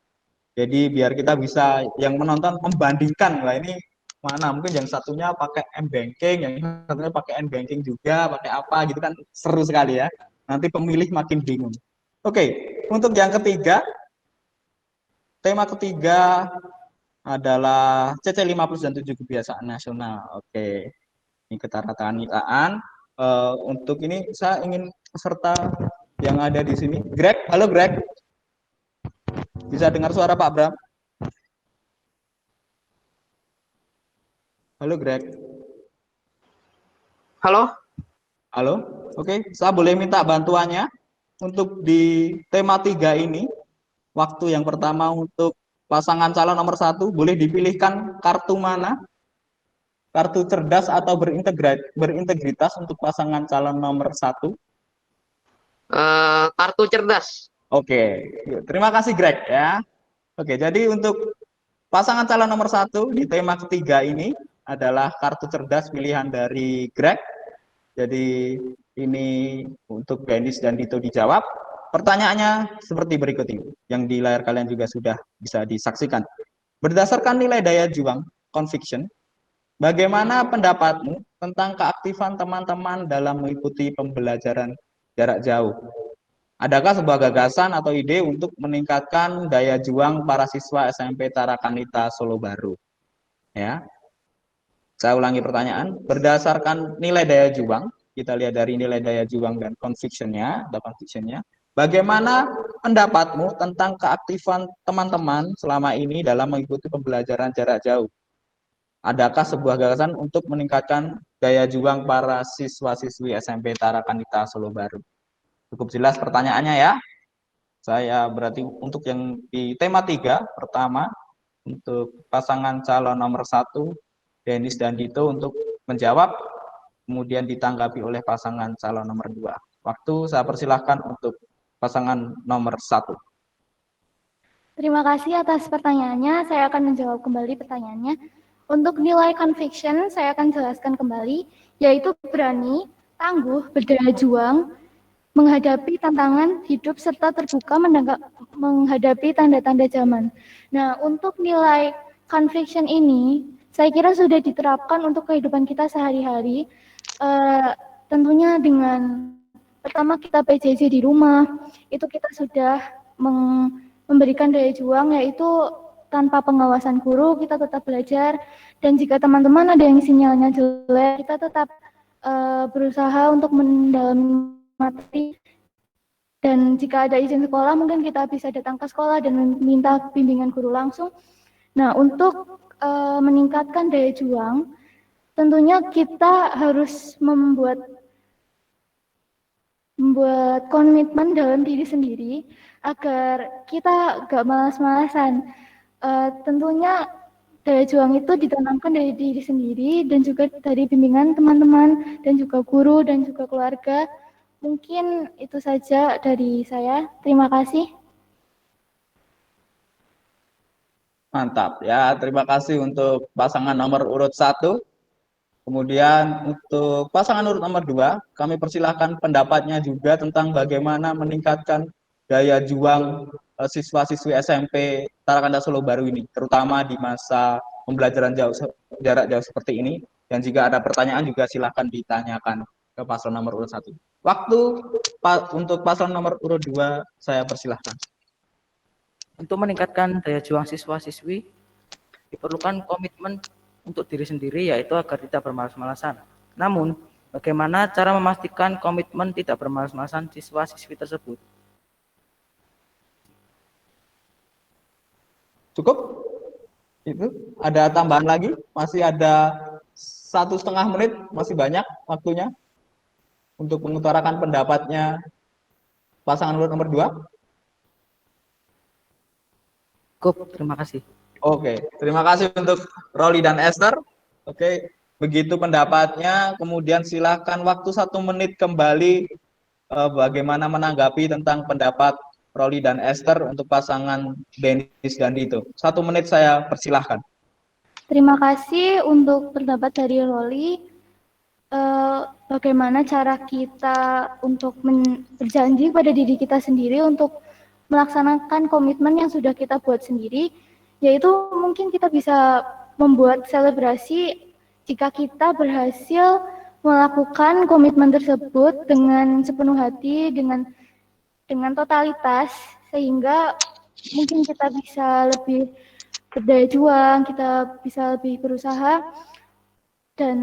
Jadi biar kita bisa yang menonton membandingkan, lah ini mana mungkin yang satunya pakai M-Banking, yang satunya pakai N-Banking juga, pakai apa gitu kan, seru sekali ya. Nanti pemilih makin bingung. Oke, untuk yang ketiga, tema ketiga adalah CC50 dan 7 kebiasaan nasional. Oke, ini ketaratan-tartaan. Untuk ini saya ingin peserta yang ada di sini. Greg, halo Greg. Bisa dengar suara Pak Bram? Halo Greg. Halo. Halo. Oke, saya boleh minta bantuannya untuk di tema 3 ini. Waktu yang pertama untuk pasangan calon nomor 1, boleh dipilihkan kartu mana? Kartu cerdas atau berintegritas untuk pasangan calon nomor 1? Kartu cerdas. Oke, terima kasih Greg ya. Oke, jadi untuk pasangan calon nomor 1 di tema ketiga ini adalah kartu cerdas pilihan dari Greg. Jadi ini untuk Denis dan Dito dijawab. Pertanyaannya seperti berikut ini, yang di layar kalian juga sudah bisa disaksikan. Berdasarkan nilai daya juang, conviction, bagaimana pendapatmu tentang keaktifan teman-teman dalam mengikuti pembelajaran jarak jauh? Adakah sebuah gagasan atau ide untuk meningkatkan daya juang para siswa SMP Tarakanita Solo Baru? Ya, saya ulangi pertanyaan. Berdasarkan nilai daya juang, kita lihat dari nilai daya juang dan conviction-nya, bagaimana pendapatmu tentang keaktifan teman-teman selama ini dalam mengikuti pembelajaran jarak jauh? Adakah sebuah gagasan untuk meningkatkan daya juang para siswa-siswi SMP Tarakanita Solo Baru? Cukup jelas pertanyaannya ya. Saya berarti untuk yang di tema 3, pertama, untuk pasangan calon nomor 1, Denis dan Dito untuk menjawab, kemudian ditanggapi oleh pasangan calon nomor 2. Waktu saya persilahkan untuk pasangan nomor 1. Terima kasih atas pertanyaannya. Saya akan menjawab kembali pertanyaannya. Untuk nilai conviction, saya akan jelaskan kembali, yaitu berani, tangguh, berdaya juang, menghadapi tantangan hidup, serta terbuka menghadapi tanda-tanda zaman. Nah, untuk nilai conviction ini, saya kira sudah diterapkan untuk kehidupan kita sehari-hari. Tentunya dengan pertama kita PJJ di rumah, itu kita sudah memberikan daya juang, yaitu tanpa pengawasan guru kita tetap belajar, dan jika teman-teman ada yang sinyalnya jelek, kita tetap berusaha untuk mendalami materi, dan jika ada izin sekolah mungkin kita bisa datang ke sekolah dan meminta bimbingan guru langsung. Nah, untuk meningkatkan daya juang, tentunya kita harus membuat komitmen dalam diri sendiri agar kita gak malas-malasan. Tentunya daya juang itu ditanamkan dari diri sendiri dan juga dari bimbingan teman-teman dan juga guru dan juga keluarga. Mungkin itu saja dari saya. Terima kasih. Mantap ya, terima kasih untuk pasangan nomor urut 1. Kemudian untuk pasangan urut nomor 2, kami persilahkan pendapatnya juga tentang bagaimana meningkatkan daya juang siswa-siswi SMP Tarakanda Solo Baru ini, terutama di masa pembelajaran jarak jauh seperti ini. Dan jika ada pertanyaan juga silahkan ditanyakan ke paslon nomor urut 1. Waktu untuk paslon nomor urut 2 saya persilahkan. Untuk meningkatkan daya juang siswa-siswi, diperlukan komitmen untuk diri sendiri, yaitu agar tidak bermalas-malasan. Namun, bagaimana cara memastikan komitmen tidak bermalas-malasan siswa-siswi tersebut? Cukup? Itu ada tambahan lagi? Masih ada 1,5 menit, masih banyak waktunya untuk mengutarakan pendapatnya pasangan nomor 2. Cukup, terima kasih. Oke, terima kasih untuk Roli dan Esther. Oke, begitu pendapatnya. Kemudian silakan waktu 1 menit kembali bagaimana menanggapi tentang pendapat Roli dan Esther untuk pasangan Denis dan Dito. 1 menit saya persilahkan. Terima kasih untuk pendapat dari Loli. Bagaimana cara kita untuk berjanji pada diri kita sendiri untuk melaksanakan komitmen yang sudah kita buat sendiri, yaitu mungkin kita bisa membuat selebrasi jika kita berhasil melakukan komitmen tersebut dengan sepenuh hati, dengan totalitas, sehingga mungkin kita bisa lebih berdaya juang, kita bisa lebih berusaha dan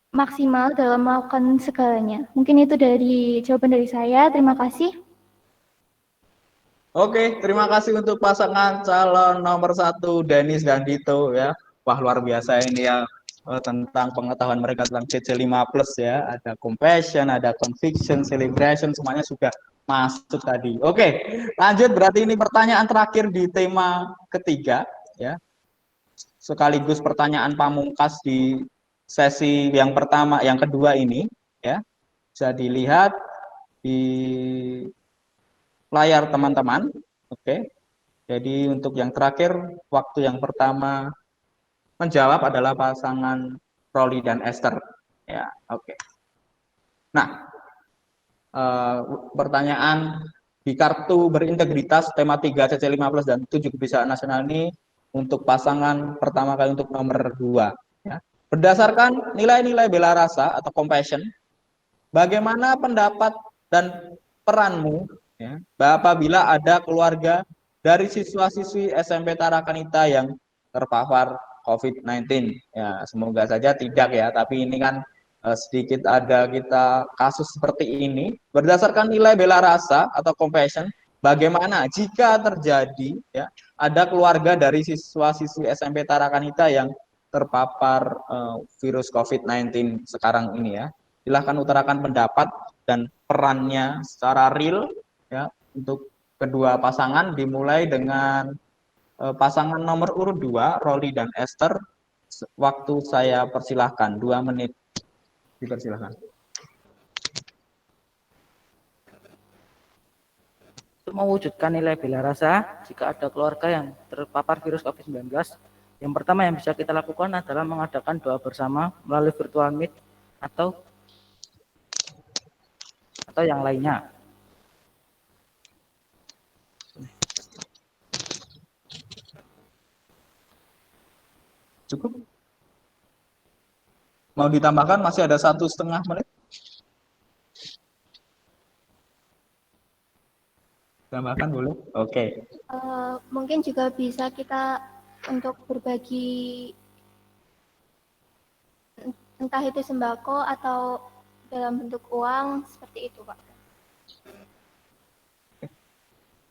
maksimal dalam melakukan segalanya. Mungkin itu dari jawaban dari saya. Terima kasih. Oke, terima kasih untuk pasangan calon nomor 1 Denis dan Dito ya. Wah, luar biasa ini ya tentang pengetahuan mereka tentang CC5+ ya. Ada compassion, ada conviction, celebration, semuanya sudah masuk tadi. Oke, lanjut, berarti ini pertanyaan terakhir di tema ketiga ya. Sekaligus pertanyaan pamungkas di sesi yang pertama, yang kedua ini ya. Bisa dilihat di layar teman-teman. Oke. Jadi untuk yang terakhir, waktu yang pertama menjawab adalah pasangan Roli dan Esther. Ya, oke. Nah, pertanyaan di kartu berintegritas tema 3 CC5+ dan 7 kebiasaan nasional ini untuk pasangan pertama kali untuk nomor 2 ya. Berdasarkan nilai-nilai bela rasa atau compassion, bagaimana pendapat dan peranmu ya, apabila ada keluarga dari siswa-siswi SMP Tarakanita yang terpapar COVID-19? Ya, semoga saja tidak ya, tapi ini kan sedikit ada kita kasus seperti ini. Berdasarkan nilai bela rasa atau compassion, bagaimana jika terjadi ya ada keluarga dari siswa-siswi SMP Tarakanita yang terpapar virus COVID-19 sekarang ini ya? Silahkan utarakan pendapat dan perannya secara real ya untuk kedua pasangan, dimulai dengan pasangan nomor urut 2 Roli dan Esther. Waktu saya persilahkan 2 menit, dipersilahkan. Untuk mewujudkan nilai bela rasa jika ada keluarga yang terpapar virus COVID-19, yang pertama yang bisa kita lakukan adalah mengadakan doa bersama melalui virtual meet atau yang lainnya. Cukup? Mau ditambahkan masih ada 1,5 menit. Tambahkan boleh? Oke. Mungkin juga bisa kita untuk berbagi entah itu sembako atau dalam bentuk uang seperti itu, Pak.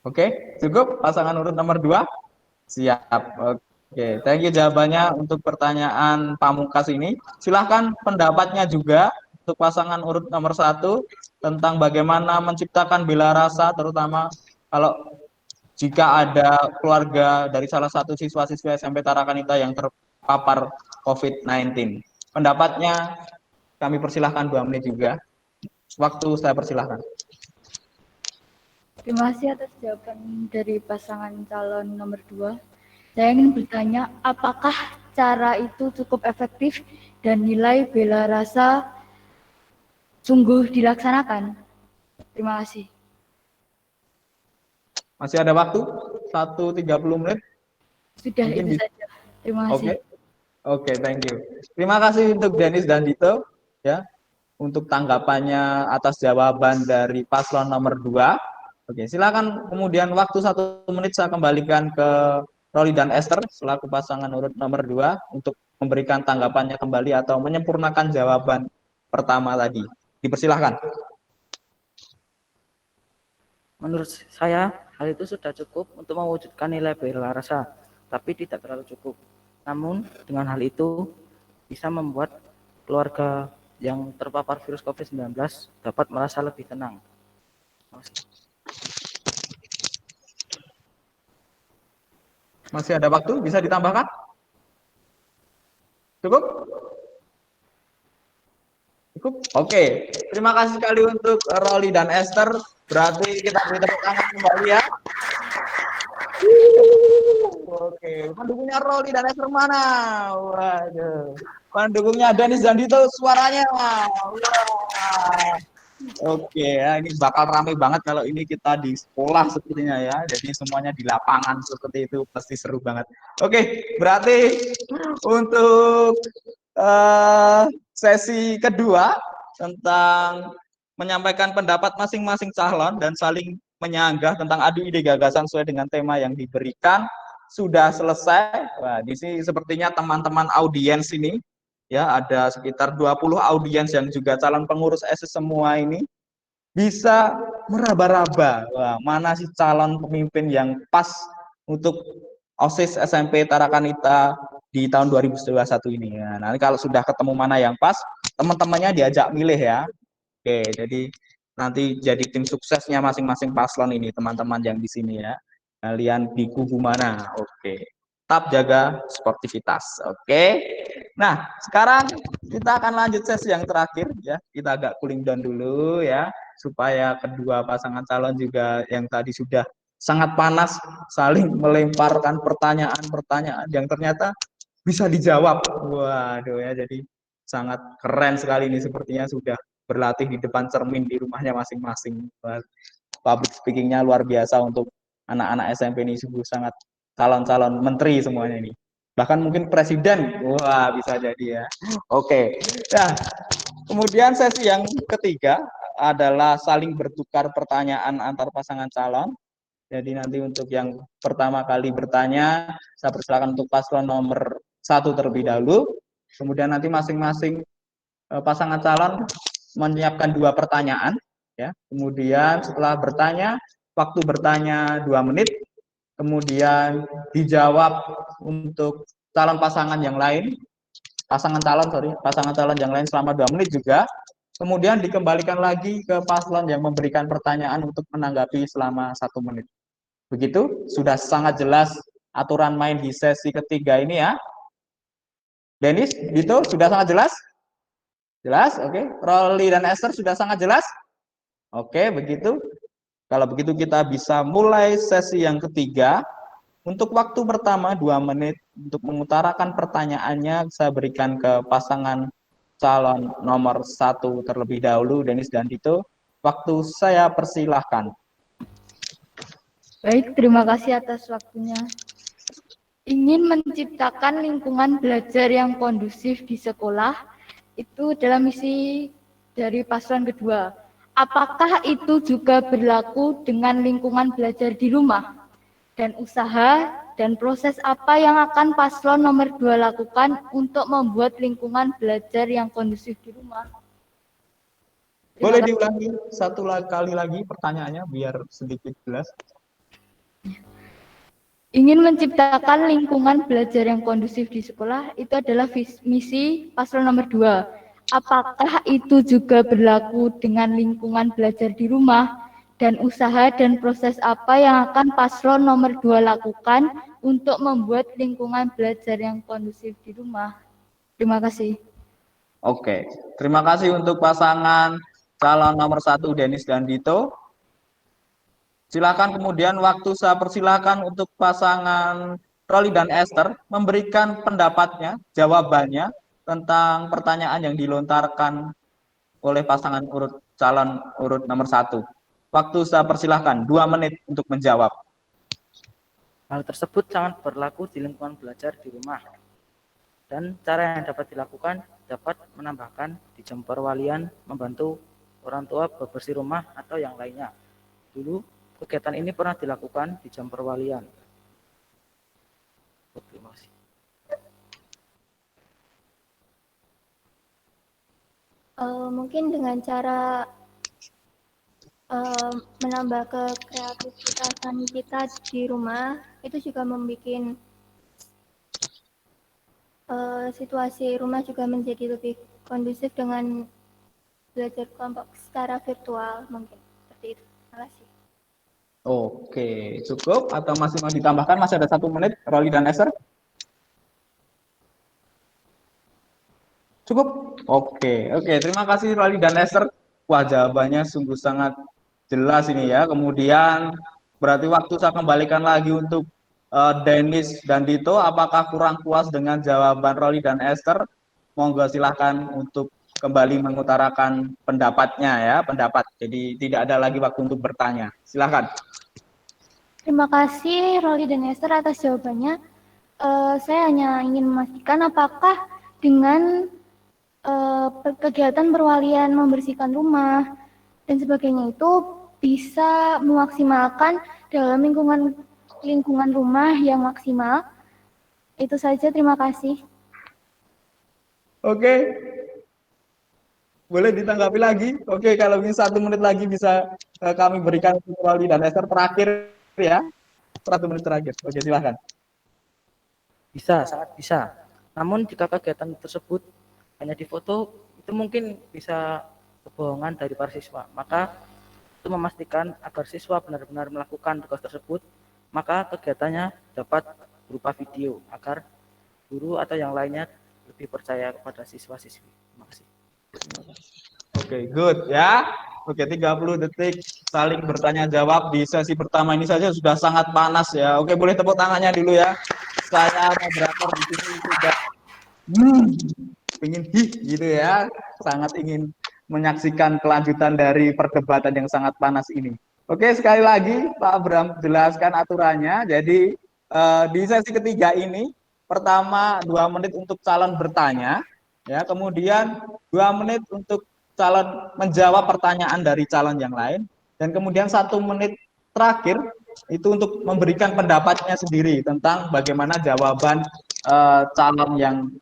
Oke, cukup pasangan urut nomor 2? Siap. Oke, thank you jawabannya untuk pertanyaan Pamungkas ini. Silahkan pendapatnya juga untuk pasangan urut nomor 1 tentang bagaimana menciptakan bela rasa, terutama kalau jika ada keluarga dari salah satu siswa-siswa SMP Tarakanita yang terpapar COVID-19. Pendapatnya kami persilahkan 2 menit juga. Waktu saya persilahkan. Terima kasih atas jawaban dari pasangan calon nomor 2. Saya ingin bertanya, apakah cara itu cukup efektif dan nilai bela rasa sungguh dilaksanakan? Terima kasih. Masih ada waktu? 1:30 menit? Sudah Mungkin itu saja. Terima kasih. Oke, thank you. Terima kasih untuk Denis dan Dito ya untuk tanggapannya atas jawaban dari paslon nomor 2. Oke, silakan kemudian waktu 1 menit saya kembalikan ke Roli dan Esther selaku pasangan urut nomor 2 untuk memberikan tanggapannya kembali atau menyempurnakan jawaban pertama tadi. Dipersilahkan. Menurut saya, hal itu sudah cukup untuk mewujudkan nilai bela rasa, tapi tidak terlalu cukup. Namun, dengan hal itu bisa membuat keluarga yang terpapar virus COVID-19 dapat merasa lebih tenang. Masih ada waktu? Bisa ditambahkan? Cukup? Cukup? Oke. Terima kasih sekali untuk Roli dan Esther. Berarti kita beri tepuk tangan kembali ya. Oke, pendukungnya Roli dan Esther mana? Waduh. Pendukungnya Denis dan Dito suaranya. Wah. Oke, ya, ini bakal ramai banget kalau ini kita di sekolah sepertinya ya. Jadi semuanya di lapangan seperti itu pasti seru banget. Oke, berarti untuk sesi kedua tentang menyampaikan pendapat masing-masing calon dan saling menyanggah tentang adu ide gagasan sesuai dengan tema yang diberikan sudah selesai. Wah, di sini sepertinya teman-teman audiens ini ya ada sekitar 20 audiens yang juga calon pengurus SS semua ini bisa meraba-raba mana sih calon pemimpin yang pas untuk OSIS SMP Tarakanita di tahun 2021 ini. Nah, nanti kalau sudah ketemu mana yang pas, teman-temannya diajak milih ya. Oke, jadi nanti jadi tim suksesnya masing-masing paslon ini, teman-teman yang di sini ya. Kalian di kubu mana? Oke. Tetap jaga sportivitas. Oke. Nah, sekarang kita akan lanjut sesi yang terakhir ya. Kita agak cooling down dulu ya, supaya kedua pasangan calon juga yang tadi sudah sangat panas saling melemparkan pertanyaan-pertanyaan yang ternyata bisa dijawab. Waduh ya, jadi sangat keren sekali ini, sepertinya sudah berlatih di depan cermin di rumahnya masing-masing. Public speakingnya luar biasa untuk anak-anak SMP ini, sungguh sangat calon-calon menteri semuanya ini. Bahkan mungkin presiden, wah bisa jadi ya. Oke, nah kemudian sesi yang ketiga adalah saling bertukar pertanyaan antar pasangan calon. Jadi nanti untuk yang pertama kali bertanya, saya persilakan untuk paslon nomor 1 terlebih dahulu. Kemudian nanti masing-masing pasangan calon menyiapkan 2 pertanyaan. Ya. Kemudian setelah bertanya, waktu bertanya 2 menit. Kemudian dijawab untuk calon pasangan yang lain, pasangan calon yang lain selama 2 menit juga. Kemudian dikembalikan lagi ke paslon yang memberikan pertanyaan untuk menanggapi selama 1 menit. Begitu, sudah sangat jelas aturan main di sesi ketiga ini ya. Denis, gitu, sudah sangat jelas? Jelas, oke. Roli dan Esther sudah sangat jelas? Oke, begitu. Kalau begitu kita bisa mulai sesi yang ketiga. Untuk waktu pertama 2 menit untuk mengutarakan pertanyaannya saya berikan ke pasangan calon nomor 1 terlebih dahulu, Denis dan Dito. Waktu saya persilahkan. Baik, terima kasih atas waktunya. Ingin menciptakan lingkungan belajar yang kondusif di sekolah itu adalah misi dari paslon kedua. Apakah itu juga berlaku dengan lingkungan belajar di rumah? Dan usaha dan proses apa yang akan paslon nomor 2 lakukan untuk membuat lingkungan belajar yang kondusif di rumah? Boleh diulangi satu kali lagi pertanyaannya biar sedikit jelas. Ingin menciptakan lingkungan belajar yang kondusif di sekolah itu adalah misi paslon nomor 2. Apakah itu juga berlaku dengan lingkungan belajar di rumah? Dan usaha dan proses apa yang akan paslon nomor 2 lakukan untuk membuat lingkungan belajar yang kondusif di rumah? Terima kasih. Oke, terima kasih untuk pasangan calon nomor 1 Denis dan Dito. Silakan kemudian waktu saya persilakan untuk pasangan Roli dan Esther memberikan pendapatnya, jawabannya tentang pertanyaan yang dilontarkan oleh pasangan calon urut nomor 1. Waktu saya persilahkan 2 menit untuk menjawab. Hal tersebut sangat berlaku di lingkungan belajar di rumah. Dan cara yang dapat dilakukan dapat menambahkan di jam perwalian membantu orang tua bebersih rumah atau yang lainnya. Dulu kegiatan ini pernah dilakukan di jam perwalian. Terima kasih. Mungkin dengan cara menambah kekreativitasan kita di rumah itu juga membuat situasi rumah juga menjadi lebih kondusif dengan belajar kelompok secara virtual mungkin seperti itu. Terima kasih. Oke, cukup atau masih mau ditambahkan? Masih ada 1 menit, Roli dan Esther? Cukup? Oke, terima kasih Roli dan Esther. Wah, jawabannya sungguh sangat jelas ini ya. Kemudian berarti waktu saya kembalikan lagi untuk Denis dan Dito. Apakah kurang puas dengan jawaban Roli dan Esther? Monggo silahkan untuk kembali mengutarakan pendapatnya ya, pendapat. Jadi tidak ada lagi waktu untuk bertanya. Silahkan. Terima kasih Roli dan Esther atas jawabannya. Saya hanya ingin memastikan apakah dengan kegiatan perwalian membersihkan rumah dan sebagainya itu bisa memaksimalkan dalam lingkungan rumah yang maksimal. Itu saja, terima kasih. Oke. Boleh ditanggapi lagi? Oke, kalau ini 1 menit lagi bisa kami berikan untuk Roli dan Esther terakhir ya. 1 menit terakhir. Oke, silahkan. Bisa, sangat bisa. Namun jika kegiatan tersebut hanya difoto, itu mungkin bisa kebohongan dari para siswa. Maka itu memastikan agar siswa benar-benar melakukan tugas tersebut, maka kegiatannya dapat berupa video agar guru atau yang lainnya lebih percaya kepada siswa-siswi. Terima kasih. Oke, good ya. Oke, 30 detik saling bertanya jawab di sesi pertama ini saja sudah sangat panas ya. Oke, boleh tepuk tangannya dulu ya. Saya moderator di sini sudah ingin gitu ya. Sangat ingin menyaksikan kelanjutan dari perdebatan yang sangat panas ini. Oke, sekali lagi Pak Abraham jelaskan aturannya. Jadi di sesi ketiga ini pertama 2 menit untuk calon bertanya, ya, kemudian 2 menit untuk calon menjawab pertanyaan dari calon yang lain, dan kemudian 1 menit terakhir itu untuk memberikan pendapatnya sendiri tentang bagaimana jawaban calon yang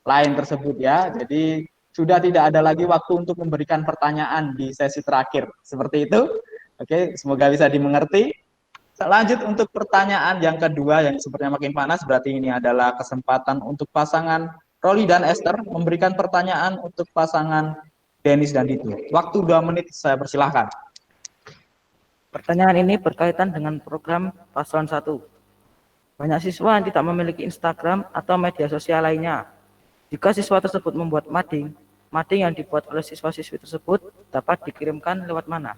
lain tersebut ya. Jadi sudah tidak ada lagi waktu untuk memberikan pertanyaan di sesi terakhir. Seperti itu. Oke, semoga bisa dimengerti. Lanjut untuk pertanyaan yang kedua yang sepertinya makin panas, berarti ini adalah kesempatan untuk pasangan Roli dan Esther memberikan pertanyaan untuk pasangan Denis dan Dito. Waktu 2 menit, saya persilahkan. Pertanyaan ini berkaitan dengan program paslon 1. Banyak siswa yang tidak memiliki Instagram atau media sosial lainnya. Jika siswa tersebut membuat mading yang dibuat oleh siswa-siswi tersebut dapat dikirimkan lewat mana?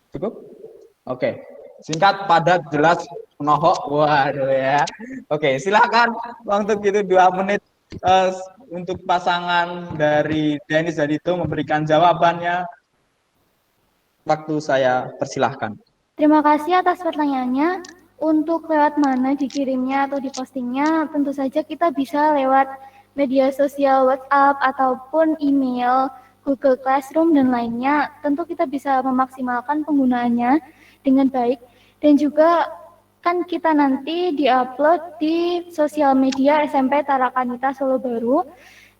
Cukup? Oke. Singkat, padat, jelas, menohok. Waduh ya. Oke, silakan untuk itu 2 menit untuk pasangan dari Denis dan Dito memberikan jawabannya. Waktu saya persilahkan. Terima kasih atas pertanyaannya. Untuk lewat mana dikirimnya atau dipostingnya, tentu saja kita bisa lewat media sosial WhatsApp ataupun email, Google Classroom dan lainnya, tentu kita bisa memaksimalkan penggunaannya dengan baik. Dan juga kan kita nanti diupload di sosial media SMP Tarakanita Solo Baru,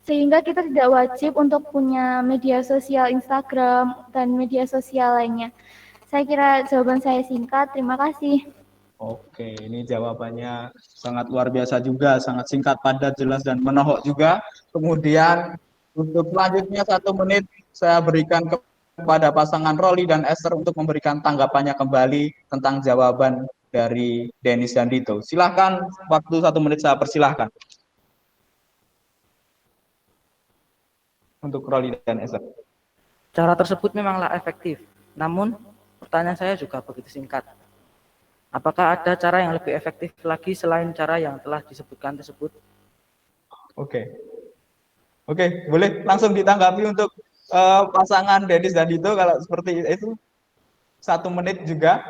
sehingga kita tidak wajib untuk punya media sosial Instagram dan media sosial lainnya. Saya kira jawaban saya singkat. Terima kasih. Oke, ini jawabannya sangat luar biasa juga, sangat singkat, padat, jelas, dan menohok juga. Kemudian untuk selanjutnya 1 menit saya berikan kepada pasangan Roli dan Esther untuk memberikan tanggapannya kembali tentang jawaban dari Denis dan Dito. Silahkan, waktu 1 menit saya persilahkan. Untuk Roli dan Esther. Cara tersebut memanglah efektif, namun pertanyaan saya juga begitu singkat. Apakah ada cara yang lebih efektif lagi selain cara yang telah disebutkan tersebut? Oke, boleh langsung ditanggapi untuk pasangan Denis dan Dito kalau seperti itu. 1 menit juga.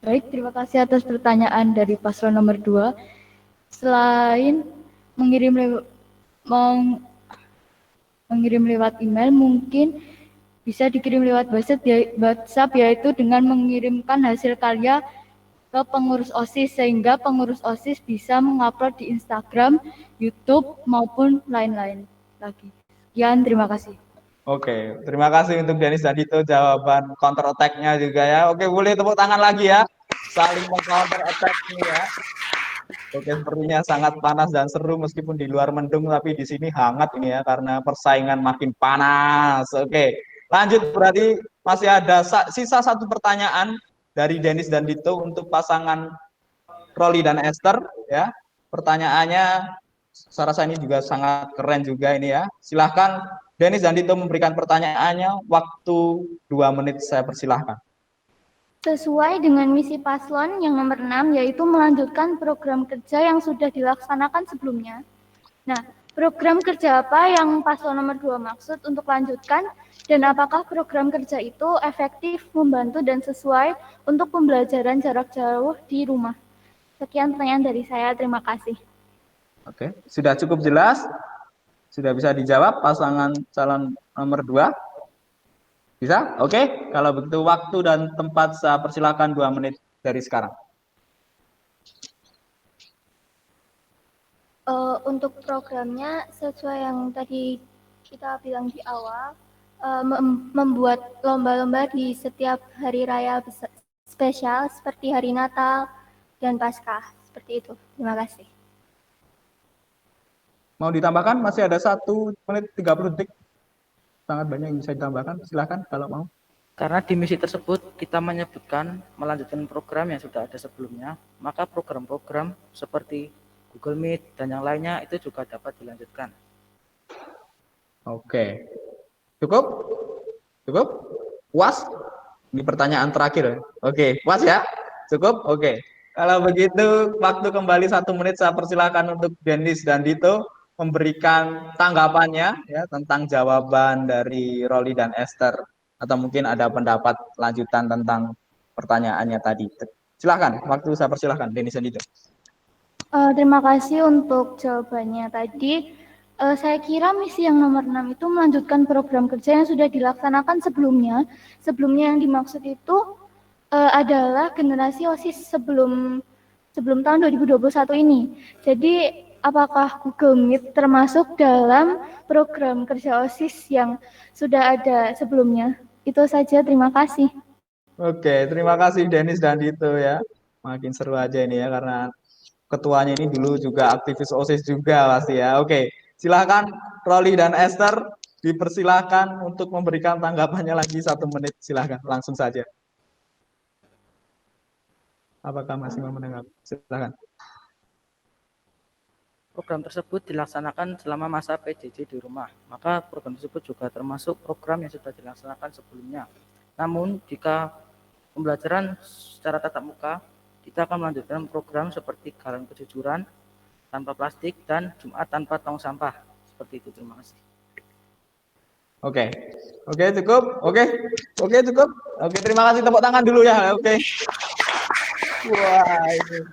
Baik, terima kasih atas pertanyaan dari paslon nomor 2. Selain mengirim lewat email, mungkin bisa dikirim lewat WhatsApp, yaitu dengan mengirimkan hasil karya ke pengurus OSIS, sehingga pengurus OSIS bisa mengupload di Instagram, YouTube, maupun lain-lain lagi. Sekian, terima kasih. Oke, terima kasih untuk Denis dan Dito, jawaban counter attack-nya juga ya. Oke, boleh tepuk tangan lagi ya. Saling meng-counter attack ini ya. Oke, sepertinya sangat panas dan seru meskipun di luar mendung, tapi di sini hangat ini ya karena persaingan makin panas. Oke, lanjut, berarti masih ada sisa 1 pertanyaan dari Denis dan Dito untuk pasangan Roli dan Esther ya. Pertanyaannya saya rasa ini juga sangat keren juga ini ya. Silahkan Denis dan Dito memberikan pertanyaannya, waktu 2 menit saya persilahkan. Sesuai dengan misi paslon yang nomor 6, yaitu melanjutkan program kerja yang sudah dilaksanakan sebelumnya. Nah, program kerja apa yang paslon nomor 2 maksud untuk lanjutkan, dan apakah program kerja itu efektif, membantu, dan sesuai untuk pembelajaran jarak jauh di rumah? Sekian pertanyaan dari saya, terima kasih. Oke, sudah cukup jelas? Sudah bisa dijawab pasangan calon nomor 2? Bisa? Oke, kalau begitu waktu dan tempat saya persilakan 2 menit dari sekarang. Untuk programnya sesuai yang tadi kita bilang di awal, membuat lomba-lomba di setiap hari raya spesial seperti hari Natal dan Paskah, seperti itu. Terima kasih. Mau ditambahkan? Masih ada 1 menit 30 detik. Sangat banyak yang bisa ditambahkan, silahkan kalau mau. Karena di misi tersebut kita menyebutkan melanjutkan program yang sudah ada sebelumnya, maka program-program seperti Google Meet dan yang lainnya itu juga dapat dilanjutkan. Oke, cukup? Cukup? Puas? Ini pertanyaan terakhir. Oke, puas ya? Cukup? Oke. Kalau begitu, waktu kembali 1 menit saya persilahkan untuk Denis dan Dito memberikan tanggapannya ya tentang jawaban dari Roli dan Esther, atau mungkin ada pendapat lanjutan tentang pertanyaannya tadi. Silahkan, waktu saya persilahkan Denis dan Dito. Terima kasih untuk jawabannya tadi. Saya kira misi yang nomor 6 itu melanjutkan program kerja yang sudah dilaksanakan sebelumnya. Sebelumnya yang dimaksud itu adalah generasi OSIS sebelum tahun 2021 ini. Jadi apakah Google Meet termasuk dalam program kerja OSIS yang sudah ada sebelumnya? Itu saja, terima kasih. Oke, terima kasih Denis dan Dito ya. Makin seru aja ini ya karena ketuanya ini dulu juga aktivis OSIS juga pasti ya. Oke, silakan Roli dan Esther dipersilahkan untuk memberikan tanggapannya lagi 1 menit. Silakan, langsung saja. Apakah masih mau menanggapi? Silakan. Program tersebut dilaksanakan selama masa PJJ di rumah, maka program tersebut juga termasuk program yang sudah dilaksanakan sebelumnya. Namun, jika pembelajaran secara tatap muka, kita akan melanjutkan program seperti Galang Kejujuran tanpa plastik dan Jumat tanpa tong sampah. Seperti itu, terima kasih. Oke, cukup. Oke, cukup. Oke, terima kasih, tepuk tangan dulu ya. Oke. Wah, ini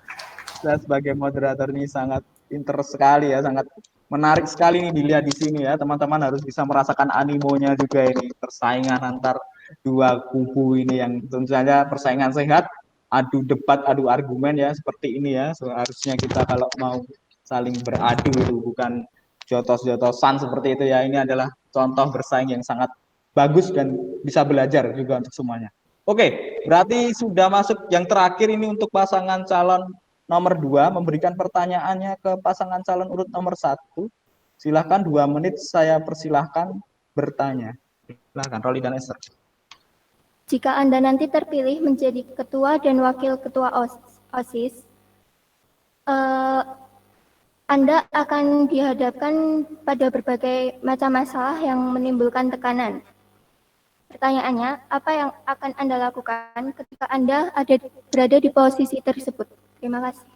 saya sebagai moderator ini sangat Pinter sekali ya, sangat menarik sekali nih dilihat di sini ya. Teman-teman harus bisa merasakan animonya juga ini, persaingan antar dua kubu ini yang tentu saja persaingan sehat, adu debat, adu argumen ya seperti ini ya. Seharusnya kita kalau mau saling beradu itu bukan jotos-jotosan seperti itu ya. Ini adalah contoh bersaing yang sangat bagus dan bisa belajar juga untuk semuanya. Oke, berarti sudah masuk yang terakhir ini untuk pasangan calon nomor 2, memberikan pertanyaannya ke pasangan calon urut nomor 1. Silahkan 2 menit saya persilahkan bertanya. Silahkan Roli dan Esther. Jika Anda nanti terpilih menjadi ketua dan wakil ketua OSIS, Anda akan dihadapkan pada berbagai macam masalah yang menimbulkan tekanan. Pertanyaannya, apa yang akan Anda lakukan ketika Anda berada di posisi tersebut? Terima kasih.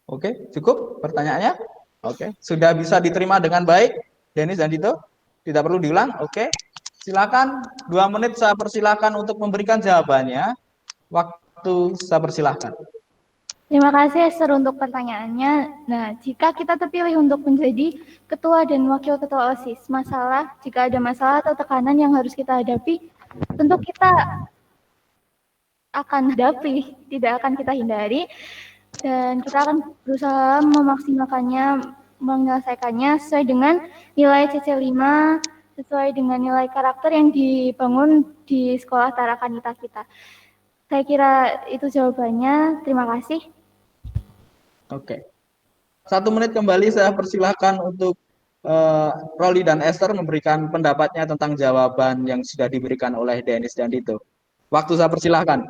Oke, cukup pertanyaannya? Oke, sudah bisa diterima dengan baik, Denis dan Dito? Tidak perlu diulang? Oke, silakan 2 menit saya persilahkan untuk memberikan jawabannya. Waktu saya persilahkan. Terima kasih Esther untuk pertanyaannya. Nah, jika kita terpilih untuk menjadi ketua dan wakil ketua OSIS, jika ada masalah atau tekanan yang harus kita hadapi, tentu kita akan hadapi, tidak akan kita hindari, dan kita akan berusaha memaksimalkannya, menyelesaikannya sesuai dengan nilai CC5, sesuai dengan nilai karakter yang dibangun di sekolah Tarakanita kita. Saya kira itu jawabannya. Terima kasih. Oke. 1 menit kembali saya persilahkan untuk Roli dan Esther memberikan pendapatnya tentang jawaban yang sudah diberikan oleh Denis dan Dito. Waktu saya persilahkan.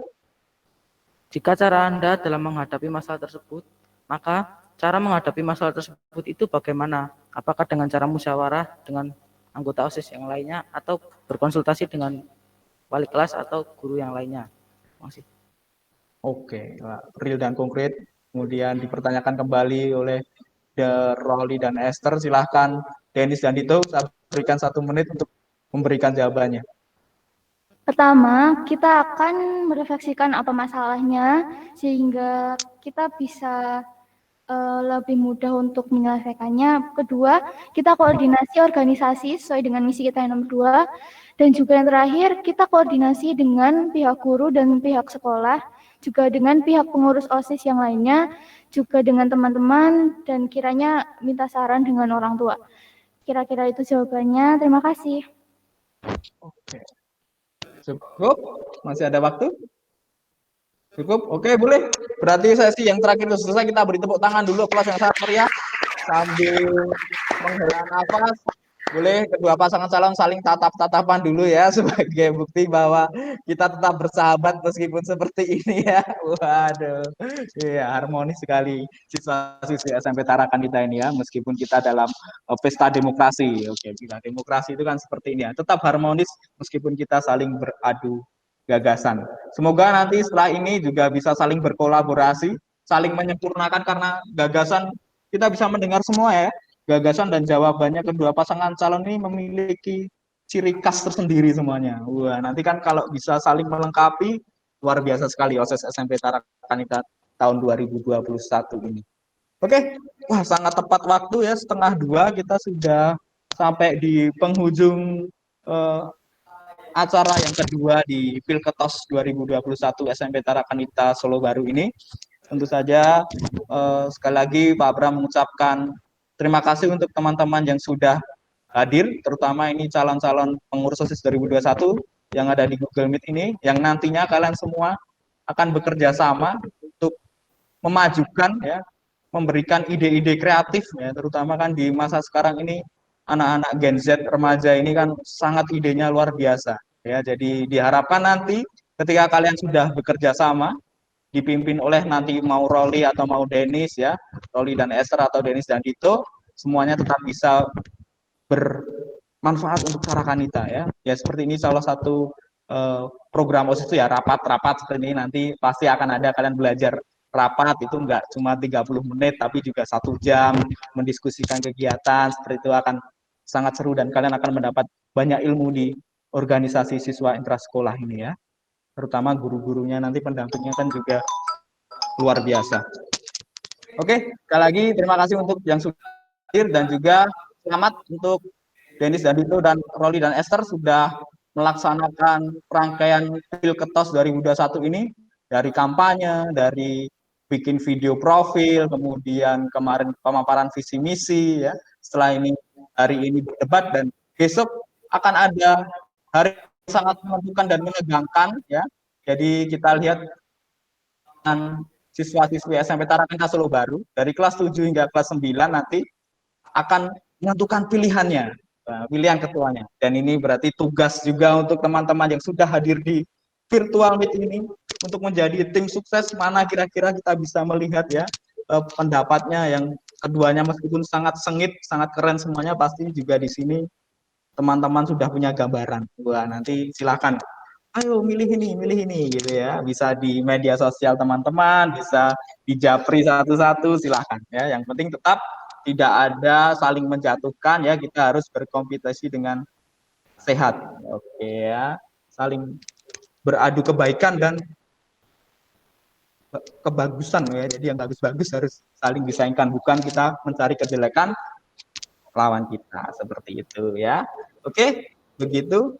Jika cara Anda dalam menghadapi masalah tersebut, maka cara menghadapi masalah tersebut itu bagaimana? Apakah dengan cara musyawarah dengan anggota OSIS yang lainnya atau berkonsultasi dengan wali kelas atau guru yang lainnya? Terima kasih. Oke, real dan konkret. Kemudian dipertanyakan kembali oleh Roli dan Esther. Silahkan Denis dan Dito, saya berikan 1 menit untuk memberikan jawabannya. Pertama, kita akan merefleksikan apa masalahnya sehingga kita bisa lebih mudah untuk menyelesaikannya. Kedua, kita koordinasi organisasi sesuai dengan misi kita yang nomor 2. Dan juga yang terakhir, kita koordinasi dengan pihak guru dan pihak sekolah, juga dengan pihak pengurus OSIS yang lainnya, juga dengan teman-teman, dan kiranya minta saran dengan orang tua. Kira-kira itu jawabannya. Terima kasih. Oke. Cukup? Masih ada waktu? Cukup? Oke, boleh. Berarti sesi yang terakhir sudah selesai. Kita beri tepuk tangan dulu, kelas yang sangat meriah. Sambil menghela nafas. Boleh kedua pasangan calon saling tatap-tatapan dulu ya sebagai bukti bahwa kita tetap bersahabat meskipun seperti ini ya. Waduh, iya harmonis sekali siswa-siswi SMP Tarakanita ini ya, meskipun kita dalam pesta demokrasi. Oke, bila demokrasi itu kan seperti ini ya, tetap harmonis meskipun kita saling beradu gagasan. Semoga nanti setelah ini juga bisa saling berkolaborasi, saling menyempurnakan karena gagasan kita bisa mendengar semua ya. Gagasan dan jawabannya kedua pasangan calon ini memiliki ciri khas tersendiri semuanya. Wah, nanti kan kalau bisa saling melengkapi, luar biasa sekali OSIS SMP Tarakanita tahun 2021 ini. Oke, wah sangat tepat waktu ya, 1:30 kita sudah sampai di penghujung acara yang kedua di Pilketos 2021 SMP Tarakanita Solo Baru ini. Tentu saja sekali lagi Pak Abram mengucapkan terima kasih untuk teman-teman yang sudah hadir, terutama ini calon-calon pengurus OSIS 2021 yang ada di Google Meet ini, yang nantinya kalian semua akan bekerja sama untuk memajukan ya, memberikan ide-ide kreatif ya, terutama kan di masa sekarang ini anak-anak Gen Z remaja ini kan sangat idenya luar biasa ya. Jadi diharapkan nanti ketika kalian sudah bekerja sama dipimpin oleh nanti mau Roli atau mau Denis ya, Roli dan Esther atau Denis dan Dito, semuanya tetap bisa bermanfaat untuk Tarakanita ya. Ya seperti ini salah satu program OSIS itu ya, rapat-rapat seperti ini nanti pasti akan ada kalian belajar rapat itu enggak cuma 30 menit tapi juga 1 jam mendiskusikan kegiatan, seperti itu akan sangat seru dan kalian akan mendapat banyak ilmu di organisasi siswa intrasekolah ini ya. Terutama guru-gurunya nanti pendampingnya kan juga luar biasa. Oke, sekali lagi terima kasih untuk yang sudah hadir dan juga selamat untuk Denis dan Dito dan Roli dan Esther sudah melaksanakan rangkaian Pilketos 2021 ini dari kampanye, dari bikin video profil, kemudian kemarin pemaparan visi misi ya. Setelah ini hari ini berdebat dan besok akan ada hari yang sangat menentukan dan menegangkan ya. Jadi kita lihat siswa-siswi SMP Tarakanita Solo Baru dari kelas 7 hingga kelas 9 nanti akan menentukan pilihannya, pilihan ketuanya. Dan ini berarti tugas juga untuk teman-teman yang sudah hadir di virtual meet ini untuk menjadi tim sukses mana kira-kira kita bisa melihat ya pendapatnya yang keduanya meskipun sangat sengit, sangat keren semuanya pasti juga di sini teman-teman sudah punya gambaran. Wah, nanti silakan ayo milih ini gitu ya, bisa di media sosial teman-teman, bisa di japri satu-satu, silahkan ya, yang penting tetap tidak ada saling menjatuhkan ya, kita harus berkompetisi dengan sehat, oke ya, saling beradu kebaikan dan kebagusan ya, jadi yang bagus-bagus harus saling disaingkan, bukan kita mencari kejelekan lawan kita, seperti itu ya, oke, begitu.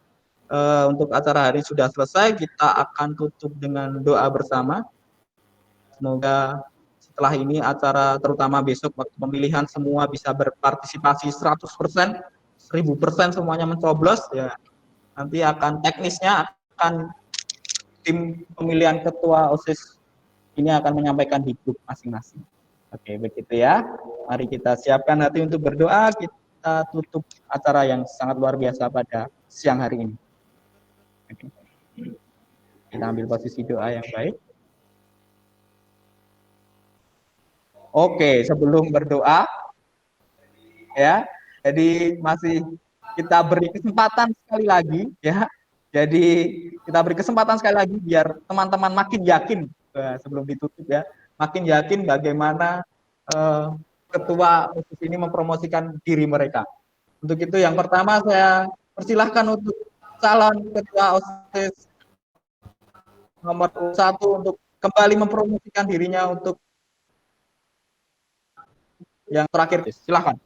Untuk acara hari sudah selesai, kita akan tutup dengan doa bersama. Semoga setelah ini acara terutama besok waktu pemilihan semua bisa berpartisipasi 100%, 1000% semuanya mencoblos ya. Nanti akan teknisnya akan tim pemilihan ketua OSIS ini akan menyampaikan di grup masing-masing. Oke, begitu ya. Mari kita siapkan hati untuk berdoa. Kita tutup acara yang sangat luar biasa pada siang hari ini. Kita ambil posisi doa yang baik. Oke, sebelum berdoa, ya, jadi masih kita beri kesempatan sekali lagi, ya. Jadi kita beri kesempatan sekali lagi biar teman-teman makin yakin sebelum ditutup ya, makin yakin bagaimana ketua OSIS ini mempromosikan diri mereka. Untuk itu yang pertama saya persilahkan untuk calon ketua OSIS nomor 1 untuk kembali mempromosikan dirinya untuk yang terakhir. Silahkan.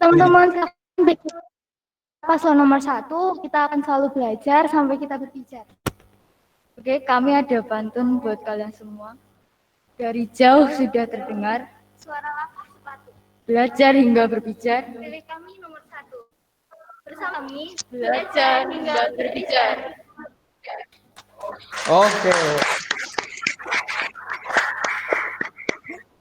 Teman-teman, paslon nomor 1, kita akan selalu belajar sampai kita berbicara. Oke, kami ada pantun buat kalian semua. Dari jauh sudah terdengar, Suara lapak sepatu. belajar hingga berbicara. Pilih kami nomor 1. Bersama kami, Belajar hingga berbicara. Oke.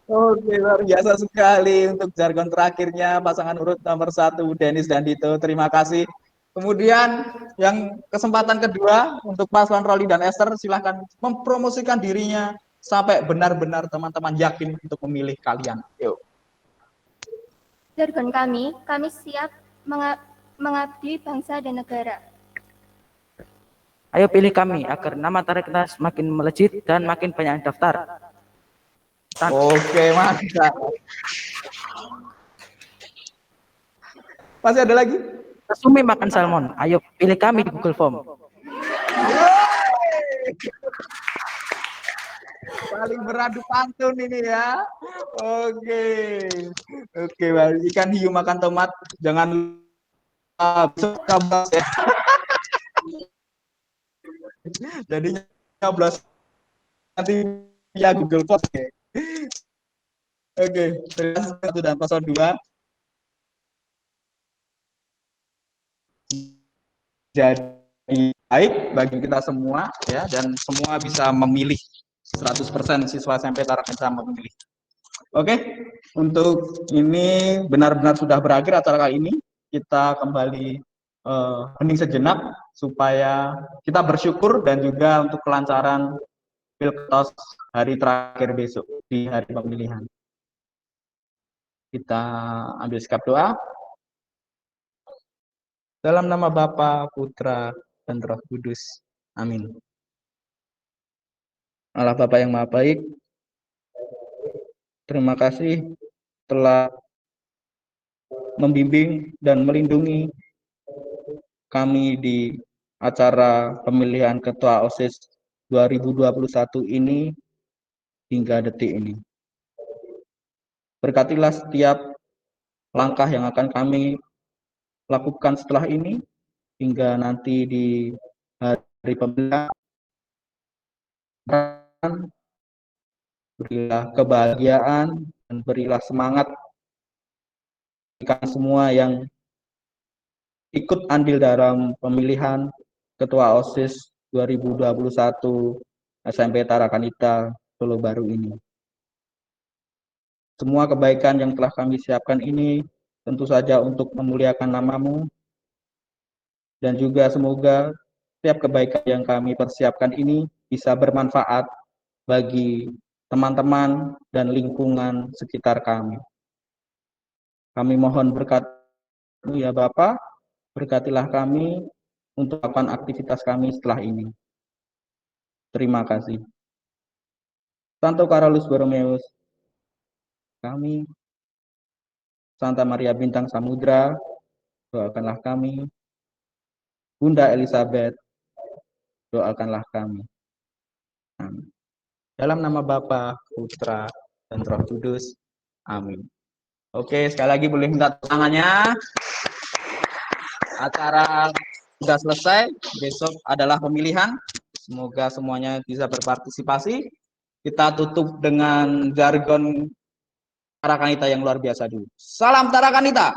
Oke, luar biasa sekali untuk jargon terakhirnya pasangan urut nomor 1 Denis dan Dito. Terima kasih. Kemudian yang kesempatan kedua untuk paslon Roli dan Esther, silahkan mempromosikan dirinya sampai benar-benar teman-teman yakin untuk memilih kalian. Yuk. Jargon kami siap mengabdi bangsa dan negara. Ayo pilih kami agar nama tarik kita semakin melejit dan makin banyak yang daftar. Oke, mantap. Masih ada lagi? Sumi makan salmon. Ayo pilih kami di Google Form. Paling beradu pantun ini ya. Oke. Oke, ikan hiu makan tomat. Jangan suka ya. Jadi nyoblos nanti via Google Form. Oke, terima kasih satu dan paslon 2. Jadi baik bagi kita semua ya, dan semua bisa memilih 100% siswa SMP Tarakanita memilih. Oke, untuk ini benar-benar sudah berakhir acara kali ini. Kita kembali hening sejenak supaya kita bersyukur dan juga untuk kelancaran Pilketos hari terakhir besok di hari pemilihan. Kita ambil sikap doa. Dalam nama Bapa, Putra, dan Roh Kudus. Amin. Allah Bapa yang Maha Baik, terima kasih telah membimbing dan melindungi kami di acara pemilihan Ketua OSIS 2021 ini hingga detik ini. Berkatilah setiap langkah yang akan kami lakukan setelah ini, hingga nanti di hari pemilihan, berilah kebahagiaan dan berilah semangat bagi semua yang ikut andil dalam pemilihan Ketua OSIS 2021 SMP Tarakanita Solo Baru ini. Semua kebaikan yang telah kami siapkan ini tentu saja untuk memuliakan namamu, dan juga semoga setiap kebaikan yang kami persiapkan ini bisa bermanfaat bagi teman-teman dan lingkungan sekitar kami. Kami mohon berkat-Mu ya Bapa, berkatilah kami untuk melakukan aktivitas kami setelah ini. Terima kasih. Santo Carolus Borromeus, kami. Santa Maria Bintang Samudra, doakanlah kami. Bunda Elizabeth, doakanlah kami. Amin. Dalam nama Bapa, Putra, dan Roh Kudus. Amin. Oke, sekali lagi boleh minta tangannya. Acara sudah selesai, besok adalah pemilihan. Semoga semuanya bisa berpartisipasi. Kita tutup dengan jargon Tarakanita yang luar biasa dulu. Salam Tarakanita.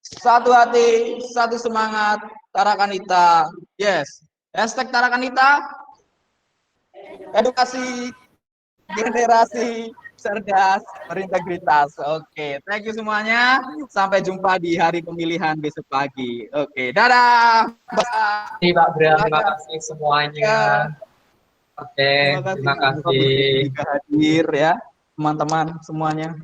Satu hati, satu semangat, Tarakanita. Yes. Hashtag Tarakanita. Edukasi generasi cerdas berintegritas. Oke, thank you semuanya. Sampai jumpa di hari pemilihan besok pagi. Oke, dadah. Bye. Pak Bram, terima kasih semuanya. Oke, terima kasih. Juga hadir ya, teman-teman semuanya.